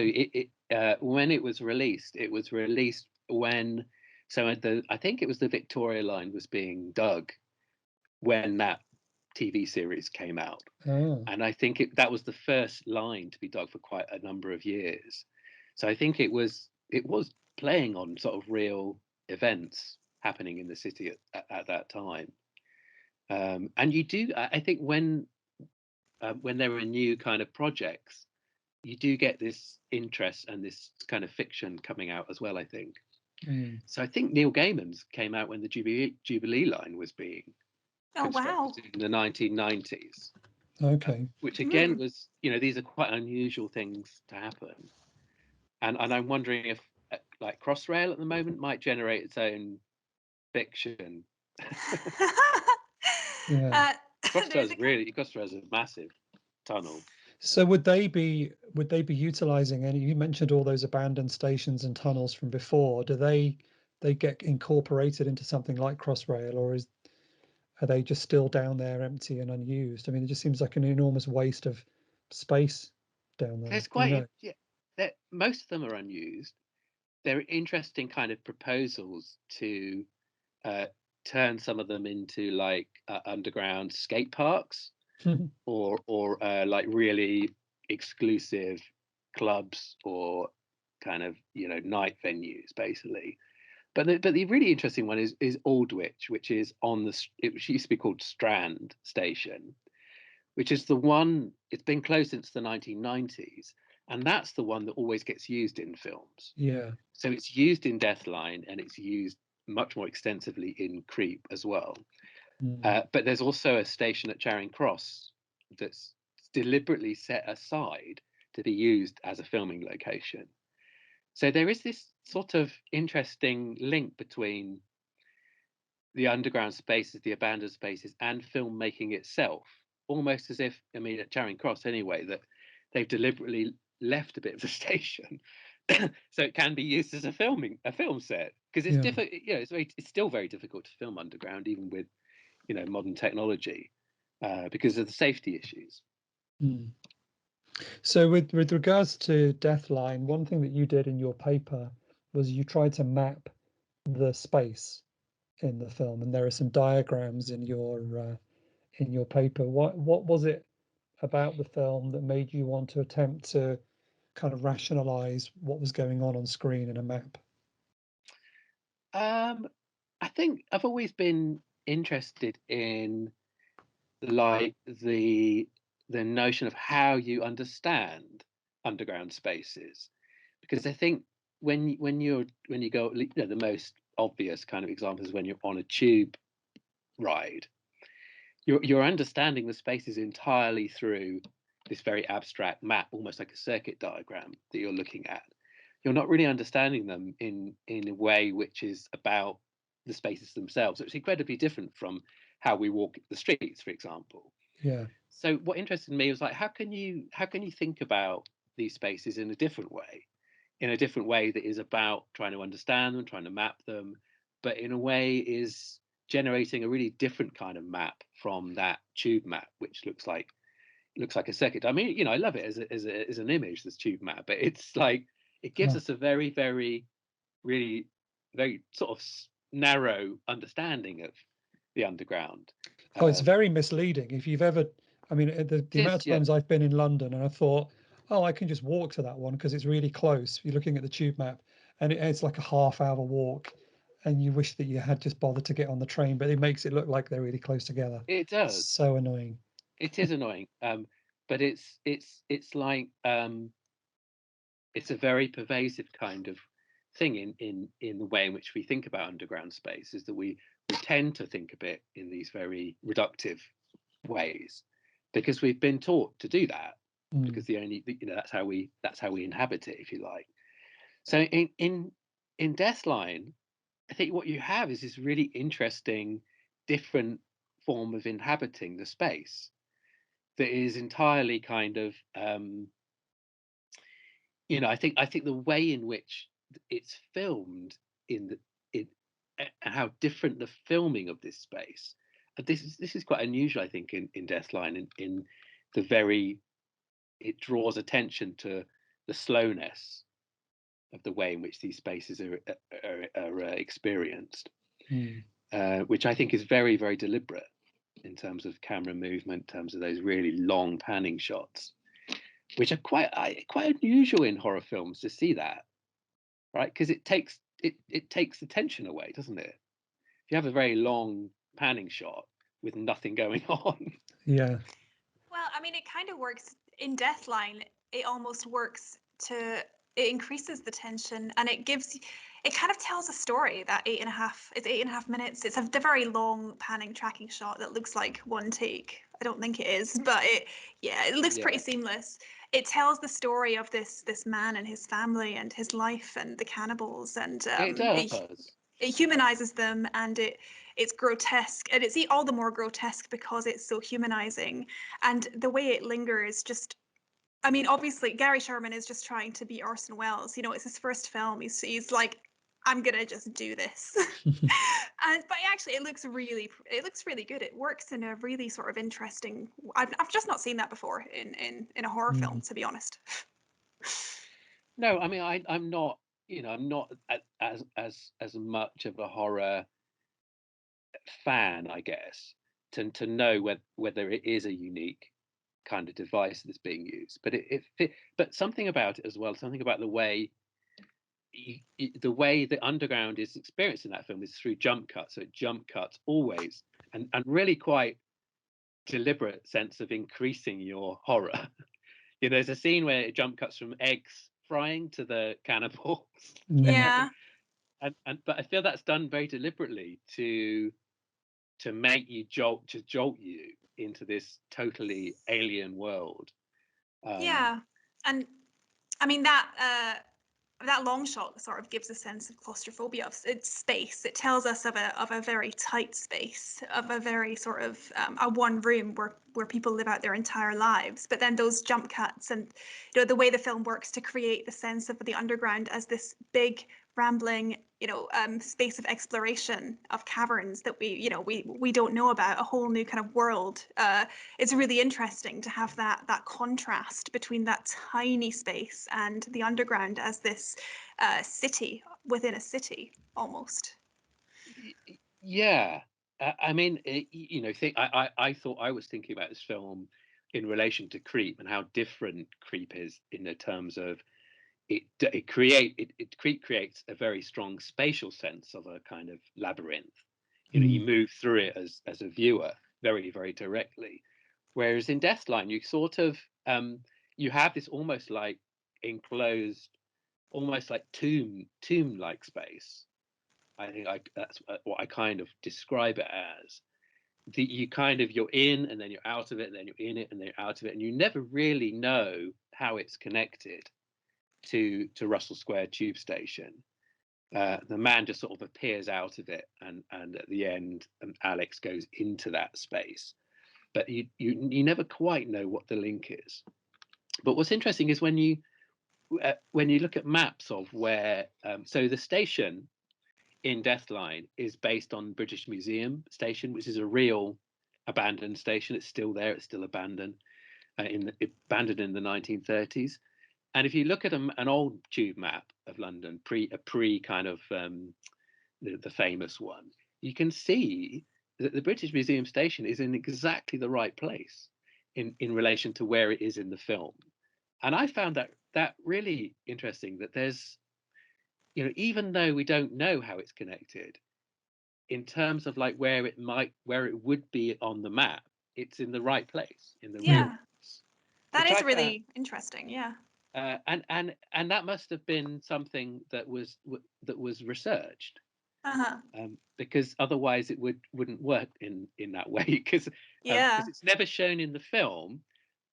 when it was released when, so I think it was the Victoria line was being dug when that TV series came out. And I think that was the first line to be dug for quite a number of years. So I think it was playing on sort of real events happening in the city at that time. And you do, I think, when there were new kind of projects, you do get this interest and this kind of fiction coming out as well, I think. So I think Neil Gaiman's came out when the Jubilee line was being constructed in the 1990s. Okay. Which again was, these are quite unusual things to happen. And I'm wondering if like Crossrail at the moment might generate its own fiction. Crossrail is a massive tunnel. So would they be utilizing any? You mentioned all those abandoned stations and tunnels from before. Do they get incorporated into something like Crossrail, or are they just still down there empty and unused? I mean, it just seems like an enormous waste of space down there. There's most of them are unused. They're interesting kind of proposals to turn some of them into like underground skate parks. or like really exclusive clubs or kind of night venues, basically. But the really interesting one is Aldwych, which is it used to be called Strand Station, which is the one. It's been closed since the 1990s, and that's the one that always gets used in films. Yeah. So it's used in Deathline, and it's used much more extensively in Creep as well. But there's also a station at Charing Cross that's deliberately set aside to be used as a filming location. So there is this sort of interesting link between the underground spaces, the abandoned spaces, and filmmaking itself, almost as if, I mean, at Charing Cross anyway, that they've deliberately left a bit of the station so it can be used as a film set, because it's difficult. It's still very difficult to film underground, even with modern technology, because of the safety issues. So with regards to Deathline, one thing that you did in your paper was you tried to map the space in the film, and there are some diagrams in your in your paper. What was it about the film that made you want to attempt to kind of rationalize what was going on screen in a map? I think I've always been interested in like the notion of how you understand underground spaces, because I think when you go, you know, the most obvious kind of example is when you're on a tube ride, you're understanding the spaces entirely through this very abstract map, almost like a circuit diagram that you're looking at. You're not really understanding them in a way which is about the spaces themselves. It's incredibly different from how we walk the streets, for example. Yeah. So what interested me was like, how can you think about these spaces in a different way that is about trying to understand them, trying to map them, but in a way is generating a really different kind of map from that tube map, which looks like a circuit. I mean, you know, I love it as an image, this tube map, but it's like it gives us a very, very, really, very sort of narrow understanding of the underground. Oh, it's very misleading. If you've ever, I mean, the amount of times I've been in London and I thought, oh, I can just walk to that one because it's really close. You're looking at the tube map and it's like a half-hour walk, and you wish that you had just bothered to get on the train, but it makes it look like they're really close together. It does. It's so annoying. It is annoying. But it's like it's a very pervasive kind of thing in the way in which we think about underground space, is that we tend to think of it in these very reductive ways because we've been taught to do that, because that's how we inhabit it, if you like. So in Deathline, I think what you have is this really interesting different form of inhabiting the space that is entirely kind of you know, I think the way in which it's filmed and how different the filming of this space. This is quite unusual, I think, in Deathline, in the very, it draws attention to the slowness of the way in which these spaces are experienced, which I think is very, very deliberate in terms of camera movement, in terms of those really long panning shots, which are quite unusual in horror films to see that, right? Because it takes the tension away, doesn't it? If you have a very long panning shot with nothing going on. Yeah. Well, I mean, it kind of works in Deathline. It almost works it increases the tension, and it kind of tells a story. That 8.5 minutes. It's a very long panning tracking shot that looks like one take. I don't think it is, but it looks pretty seamless. It tells the story of this man and his family and his life and the cannibals, and it does. It humanizes them, and it's grotesque, and it's all the more grotesque because it's so humanizing. And the way it lingers, just, I mean, obviously Gary Sherman is just trying to be Orson Welles. You know, it's his first film. He's like, I'm gonna just do this. But actually it looks really good. It works in a really sort of interesting. I've just not seen that before in a horror film, to be honest. No, I mean, I'm not, you know, I'm not as much of a horror fan, I guess, to know whether it is a unique kind of device that's being used. But but something about it as well, something about the way the underground is experienced in that film is through jump cuts. So it jump cuts always, and really quite deliberate sense of increasing your horror. You know, there's a scene where it jump cuts from eggs frying to the cannibals. Yeah. But I feel that's done very deliberately to make you jolt you into this totally alien world. Yeah, and I mean that long shot sort of gives a sense of claustrophobia of its space. It tells us of a very tight space, of a very sort of a one room where people live out their entire lives. But then those jump cuts and, you know, the way the film works to create the sense of the underground as this big rambling, you know, space of exploration of caverns that we don't know about, a whole new kind of world. It's really interesting to have that contrast between that tiny space and the underground as this city within a city almost. Yeah, I mean, I thought I was thinking about this film in relation to Creep and how different Creep is in the terms of Creep creates a very strong spatial sense of a kind of labyrinth. You move through it as a viewer very, very directly. Whereas in Deathline, you sort of you have this almost like enclosed, almost like tomb-like space. I think that's what I kind of describe it as. You're in and then you're out of it, and then you're in it and then you're out of it, and you never really know how it's connected to Russell Square tube station. The man just sort of appears out of it, and at the end, Alex goes into that space, but you never quite know what the link is. But what's interesting is when you look at maps of where, so the station in Deathline is based on British Museum Station, which is a real abandoned station. It's still there. It's still abandoned. Abandoned in the 1930s. And if you look at an old tube map of London, pre kind of the famous one, you can see that the British Museum Station is in exactly the right place in relation to where it is in the film. And I found that really interesting, that there's, even though we don't know how it's connected, in terms of like where it would be on the map, it's in the right place, in the real place. That is really interesting. Yeah. And that must have been something that was researched, because otherwise it wouldn't work in that way, because it's never shown in the film,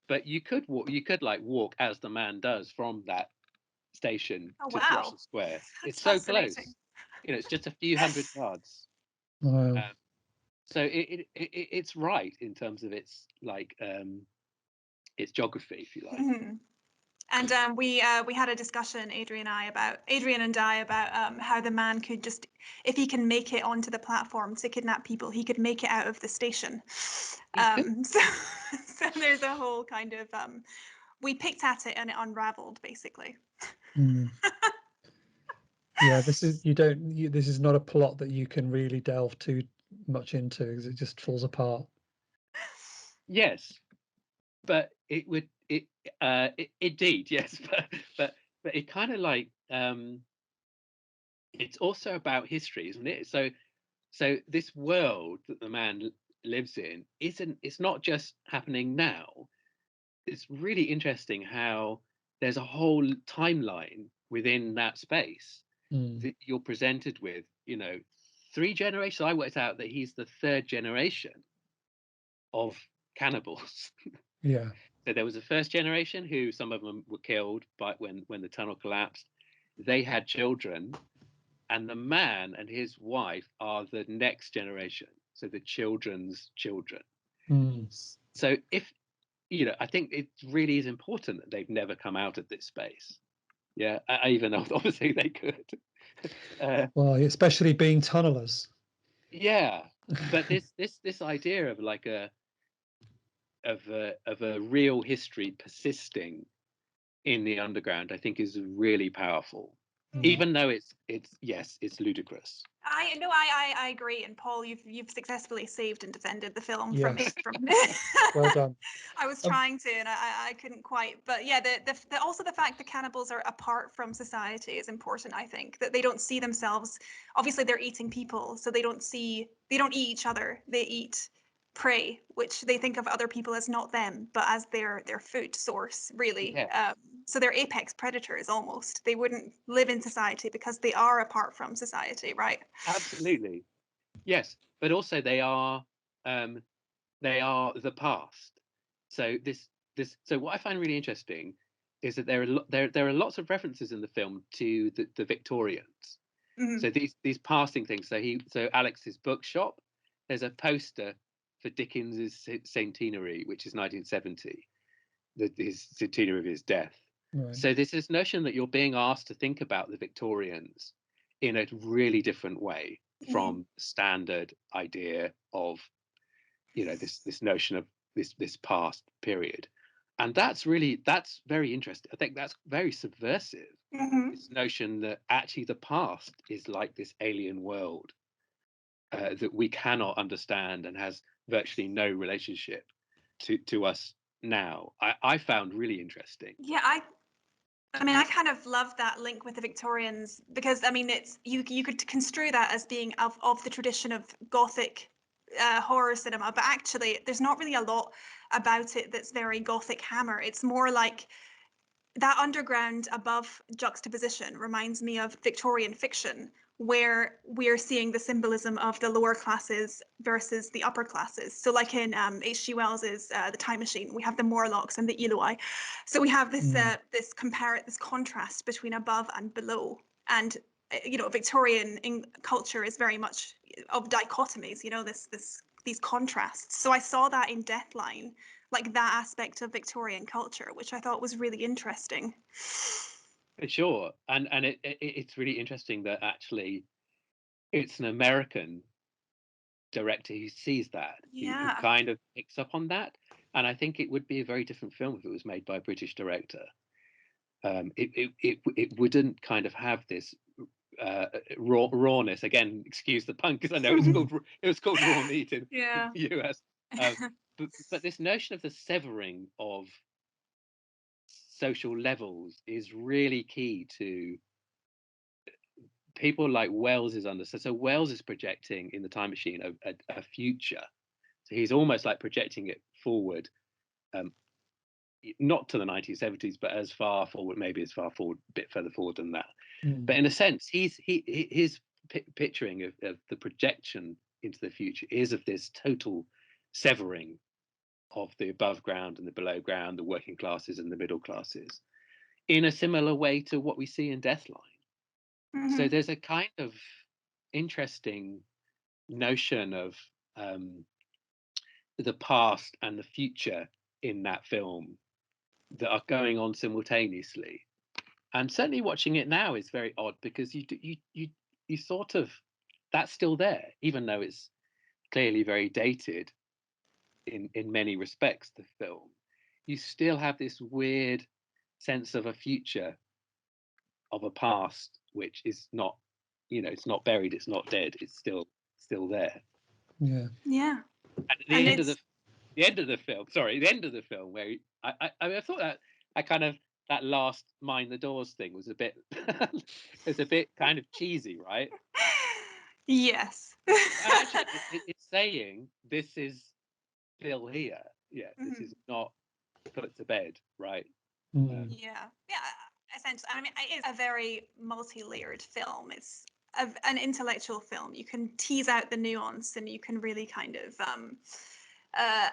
but you could walk as the man does from that station to Russell Square. It's so close, it's just a few hundred yards. Wow. So it's right in terms of its like its geography, if you like. And we had a discussion, Adrian and I, about how the man could just, if he can make it onto the platform to kidnap people, he could make it out of the station. So there's a whole kind of we picked at it and it unraveled, basically. Yeah, this is not a plot that you can really delve too much into, because it just falls apart. Yes, but it did, yes, but it kind of like it's also about history, isn't it? So this world that the man lives in it's not just happening now. It's really interesting how there's a whole timeline within that space that you're presented with, 3 generations. I worked out that he's the 3rd generation of cannibals. Yeah. So there was a first generation who, some of them were killed when the tunnel collapsed. They had children, and the man and his wife are the next generation, so the children's children. So if I think it really is important that they've never come out of this space. Yeah, even though obviously they could. Well, especially being tunnelers. Yeah, but this idea of like a real history persisting in the underground, I think, is really powerful. Even though it's ludicrous. I agree, and Paul, you've successfully saved and defended the film from Well done. I was trying to, and I couldn't quite. But yeah, also the fact that cannibals are apart from society is important. I think that they don't see themselves. Obviously, they're eating people, so they don't eat each other. They eat prey, which they think of other people as not them, but as their food source, really. Yes. So they're apex predators almost. They wouldn't live in society because they are apart from society, right? Absolutely. Yes, but also they are the past. So so what I find really interesting is that there are lots of references in the film to the Victorians. So these passing things. So Alex's bookshop, there's a poster for Dickens's centenary, which is 1970, his centenary of his death. Right. So there's this notion that you're being asked to think about the Victorians in a really different way from standard idea of, this notion of this past period. And that's very interesting. I think that's very subversive. This notion that actually the past is like this alien world that we cannot understand and has virtually no relationship to us now. I found really interesting. Yeah, I mean, I kind of love that link with the Victorians because I mean, it's you could construe that as being of the tradition of Gothic horror cinema, but actually, there's not really a lot about it that's very Gothic Hammer. It's more like that underground above juxtaposition reminds me of Victorian fiction, where we're seeing the symbolism of the lower classes versus the upper classes. So, like in H.G. Wells's The Time Machine, we have the Morlocks and the Eloi. So we have this this contrast between above and below. And Victorian culture is very much of dichotomies. These contrasts. So I saw that in Deathline, like that aspect of Victorian culture, which I thought was really interesting. For sure, and it's really interesting that actually it's an American director who sees that, who Yeah. kind of picks up on that, and I think it would be a very different film if it was made by a British director. It wouldn't kind of have this rawness. Again, excuse the pun, because I know it was called raw meat in Yeah. the US. But this notion of the severing of social levels is really key to people like Wells' understand. So Wells is projecting in The Time Machine a future. So he's almost like projecting it forward, not to the 1970s, but as far forward, maybe as far forward, a bit further forward than that. But in a sense, his picturing of the projection into the future is of this total severing of the above ground and the below ground, the working classes and the middle classes, in a similar way to what we see in Deathline. So there's a kind of interesting notion of the past and the future in that film that are going on simultaneously. And certainly watching it now is very odd because you sort of, that's still there, even though it's clearly very dated in many respects, the film. You still have this weird sense of a future, of a past, which is not, it's not buried, it's not dead, it's still there. Yeah. Yeah. And at the end of the end of the film, where I thought that that last mind the doors thing was a bit it's a bit kind of cheesy, right? Yes. Actually, it's saying this is still here. Yeah, this is not put to bed, right? Yeah. Essentially, I mean, it is a very multi-layered film. It's an intellectual film. You can tease out the nuance, and you can really kind of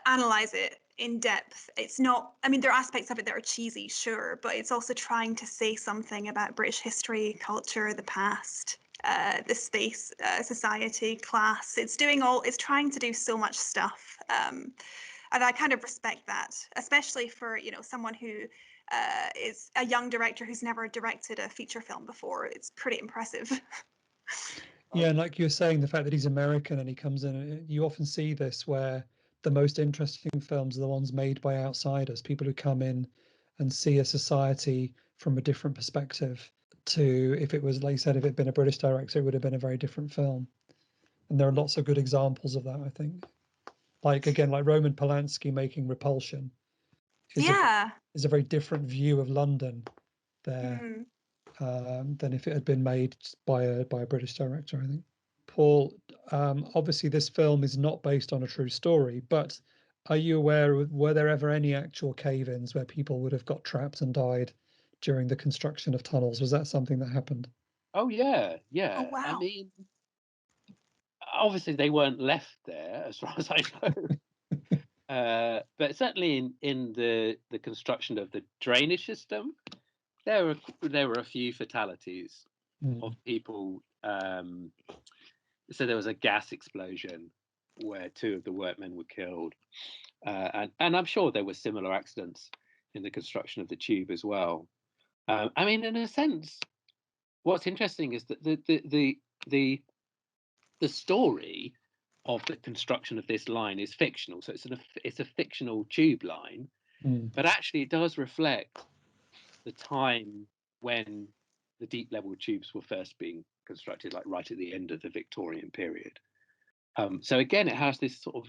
analyze it in depth. It's not. I mean, there are aspects of it that are cheesy, sure, but it's also trying to say something about British history, culture, the past. The space, society, class. It's trying to do so much stuff. And I kind of respect that, especially for someone who is a young director who's never directed a feature film before. It's pretty impressive. Yeah, and like you were saying, the fact that he's American and he comes in, you often see this where the most interesting films are the ones made by outsiders, people who come in and see a society from a different perspective. To, if it was, like you said, if it had been a British director, it would have been a very different film. And there are lots of good examples of that, I think. Like, again, like Roman Polanski making Repulsion is a very different view of London there than if it had been made by a British director, I think. Paul, obviously this film is not based on a true story, but are you aware, were there ever any actual cave-ins where people would have got trapped and died during the construction of tunnels? Was that something that happened? Oh yeah. Oh wow. I mean, obviously they weren't left there, as far as I know. But certainly in the construction of the drainage system, there were a few fatalities of people. So there was a gas explosion where 2 of the workmen were killed, and I'm sure there were similar accidents in the construction of the tube as well. I mean, in a sense, what's interesting is that the story of the construction of this line is fictional. So it's a fictional tube line, but actually it does reflect the time when the deep level tubes were first being constructed, like right at the end of the Victorian period. So again, it has this sort of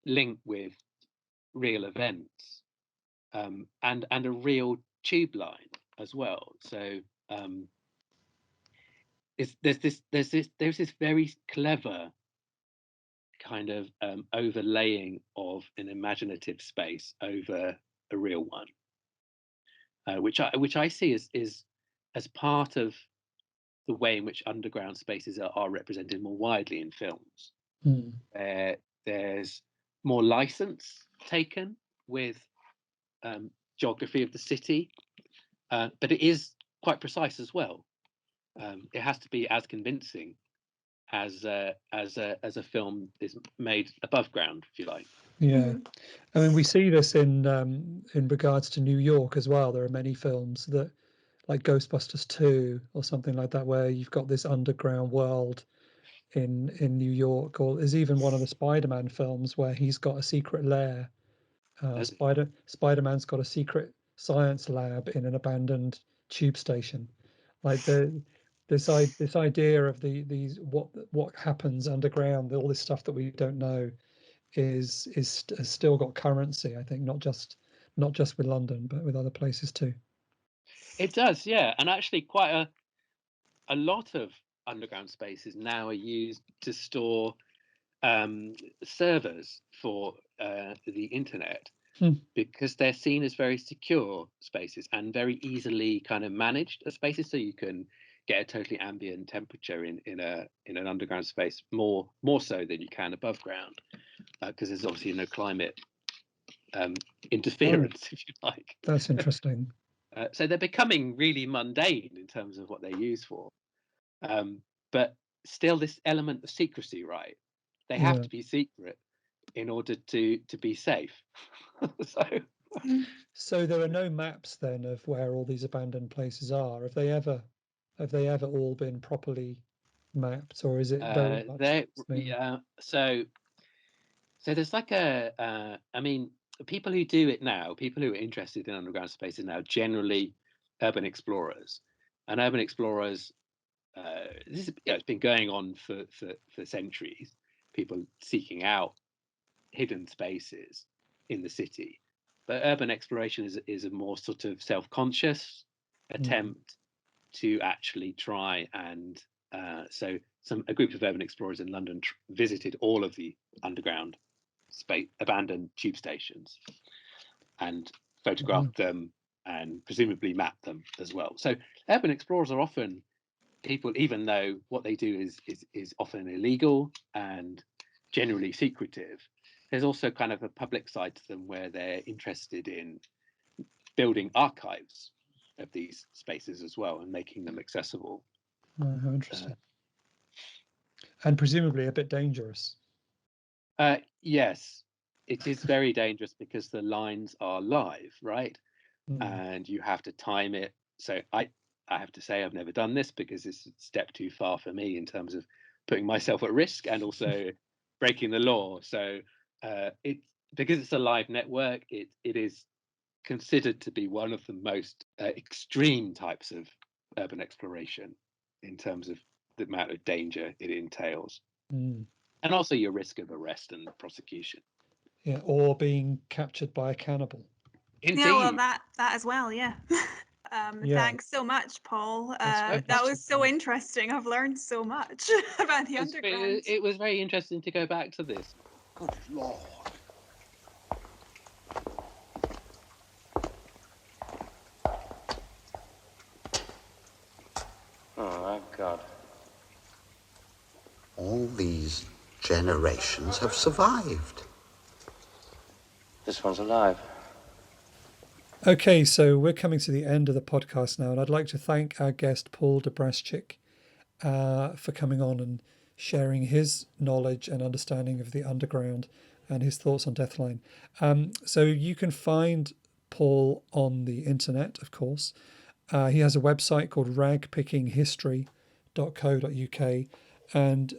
link with real events, and a real tube line as well. So there's this very clever kind of overlaying of an imaginative space over a real one, which I see as part of the way in which underground spaces are represented more widely in films. There's more license taken with geography of the city, but it is quite precise as well. It has to be as convincing as a film is made above ground, if you like. Yeah, I mean, we see this in regards to New York as well. There are many films that, like Ghostbusters 2 or something like that, where you've got this underground world in New York. Or there's even one of the Spider-Man films where he's got a secret lair. Spider-Man's got a secret science lab in an abandoned tube station. Like this idea of these what happens underground, all this stuff that we don't know has still got currency, I think, not just with London, but with other places too. It does, yeah. And actually quite a lot of underground spaces now are used to store servers for the internet, because they're seen as very secure spaces and very easily kind of managed as spaces. So you can get a totally ambient temperature in an underground space more so than you can above ground, because there's obviously no climate interference, if you like. That's interesting. So they're becoming really mundane in terms of what they're used for, but still this element of secrecy, right? They have to be secret in order to be safe. So there are no maps then of where all these abandoned places are. Have they ever all been properly mapped, or is it very much so there's like I mean, people who do it now, people who are interested in underground spaces now, generally urban explorers. And urban explorers, it's been going on for centuries. People seeking out hidden spaces in the city, but urban exploration is a more sort of self-conscious attempt to actually try and a group of urban explorers in London visited all of the underground abandoned tube stations and photographed them and presumably mapped them as well. So urban explorers are often people, even though what they do is often illegal and generally secretive, there's also kind of a public side to them where they're interested in building archives of these spaces as well and making them accessible. Oh, how interesting. And presumably a bit dangerous. Yes, it is very dangerous because the lines are live, right? And you have to time it. So I have to say I've never done this because it's a step too far for me in terms of putting myself at risk and also breaking the law. So because it's a live network, it is considered to be one of the most extreme types of urban exploration in terms of the amount of danger it entails. And also your risk of arrest and prosecution. Yeah, or being captured by a cannibal. Indeed. Yeah, well, that as well, yeah. Thanks so much, Paul. That was so interesting. I've learned so much about the underground. It was very interesting to go back to this. Good Lord. Oh, my God. All these generations have survived. This one's alive. Okay, so we're coming to the end of the podcast now, and I'd like to thank our guest, Paul Dobraszczyk, for coming on and sharing his knowledge and understanding of the underground and his thoughts on Deathline. So you can find Paul on the internet, of course. He has a website called ragpickinghistory.co.uk, and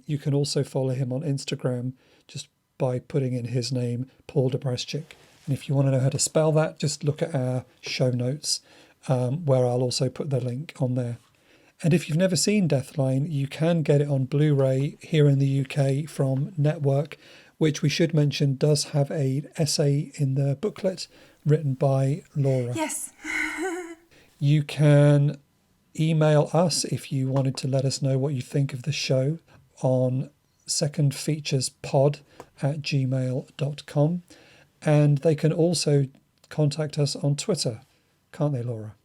you can also follow him on Instagram just by putting in his name, Paul Dobraszczyk. And if you want to know how to spell that, just look at our show notes, where I'll also put the link on there. And if you've never seen Deathline, you can get it on Blu-ray here in the UK from Network, which we should mention does have an essay in the booklet written by Laura. Yes. You can email us if you wanted to let us know what you think of the show on secondfeaturespod@gmail.com. And they can also contact us on Twitter, can't they, Laura?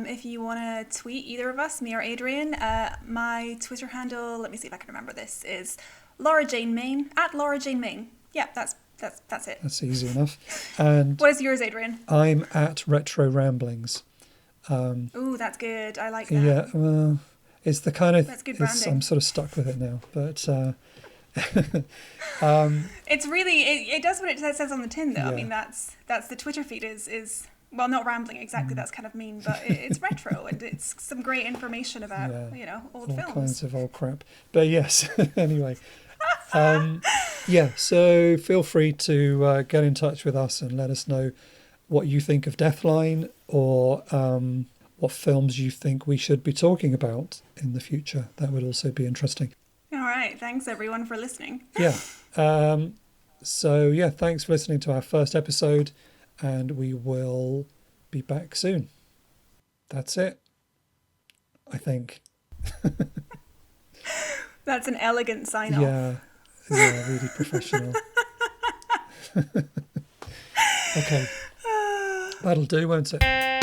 If you want to tweet either of us, me or Adrian, my Twitter handle, let me see if I can remember this, is Laura Jane Mayne, @LauraJaneMayne. Yeah, that's it. That's easy enough. And what is yours, Adrian? I'm at Retro Ramblings. Ooh, that's good. I like that. Yeah, well, it's the kind of... That's good branding. I'm sort of stuck with it now, but... It's really, it does what it says on the tin, though. Yeah. I mean, that's the Twitter feed is well, not rambling exactly, that's kind of mean, but it's retro and it's some great information about, old all films. kinds of old crap. But yes, anyway. So feel free to get in touch with us and let us know what you think of Deathline, or what films you think we should be talking about in the future. That would also be interesting. All right. Thanks, everyone, for listening. Yeah. Thanks for listening to our first episode, and we will be back soon. That's it, I think. That's an elegant sign-off. Yeah, really professional. Okay. That'll do, won't it?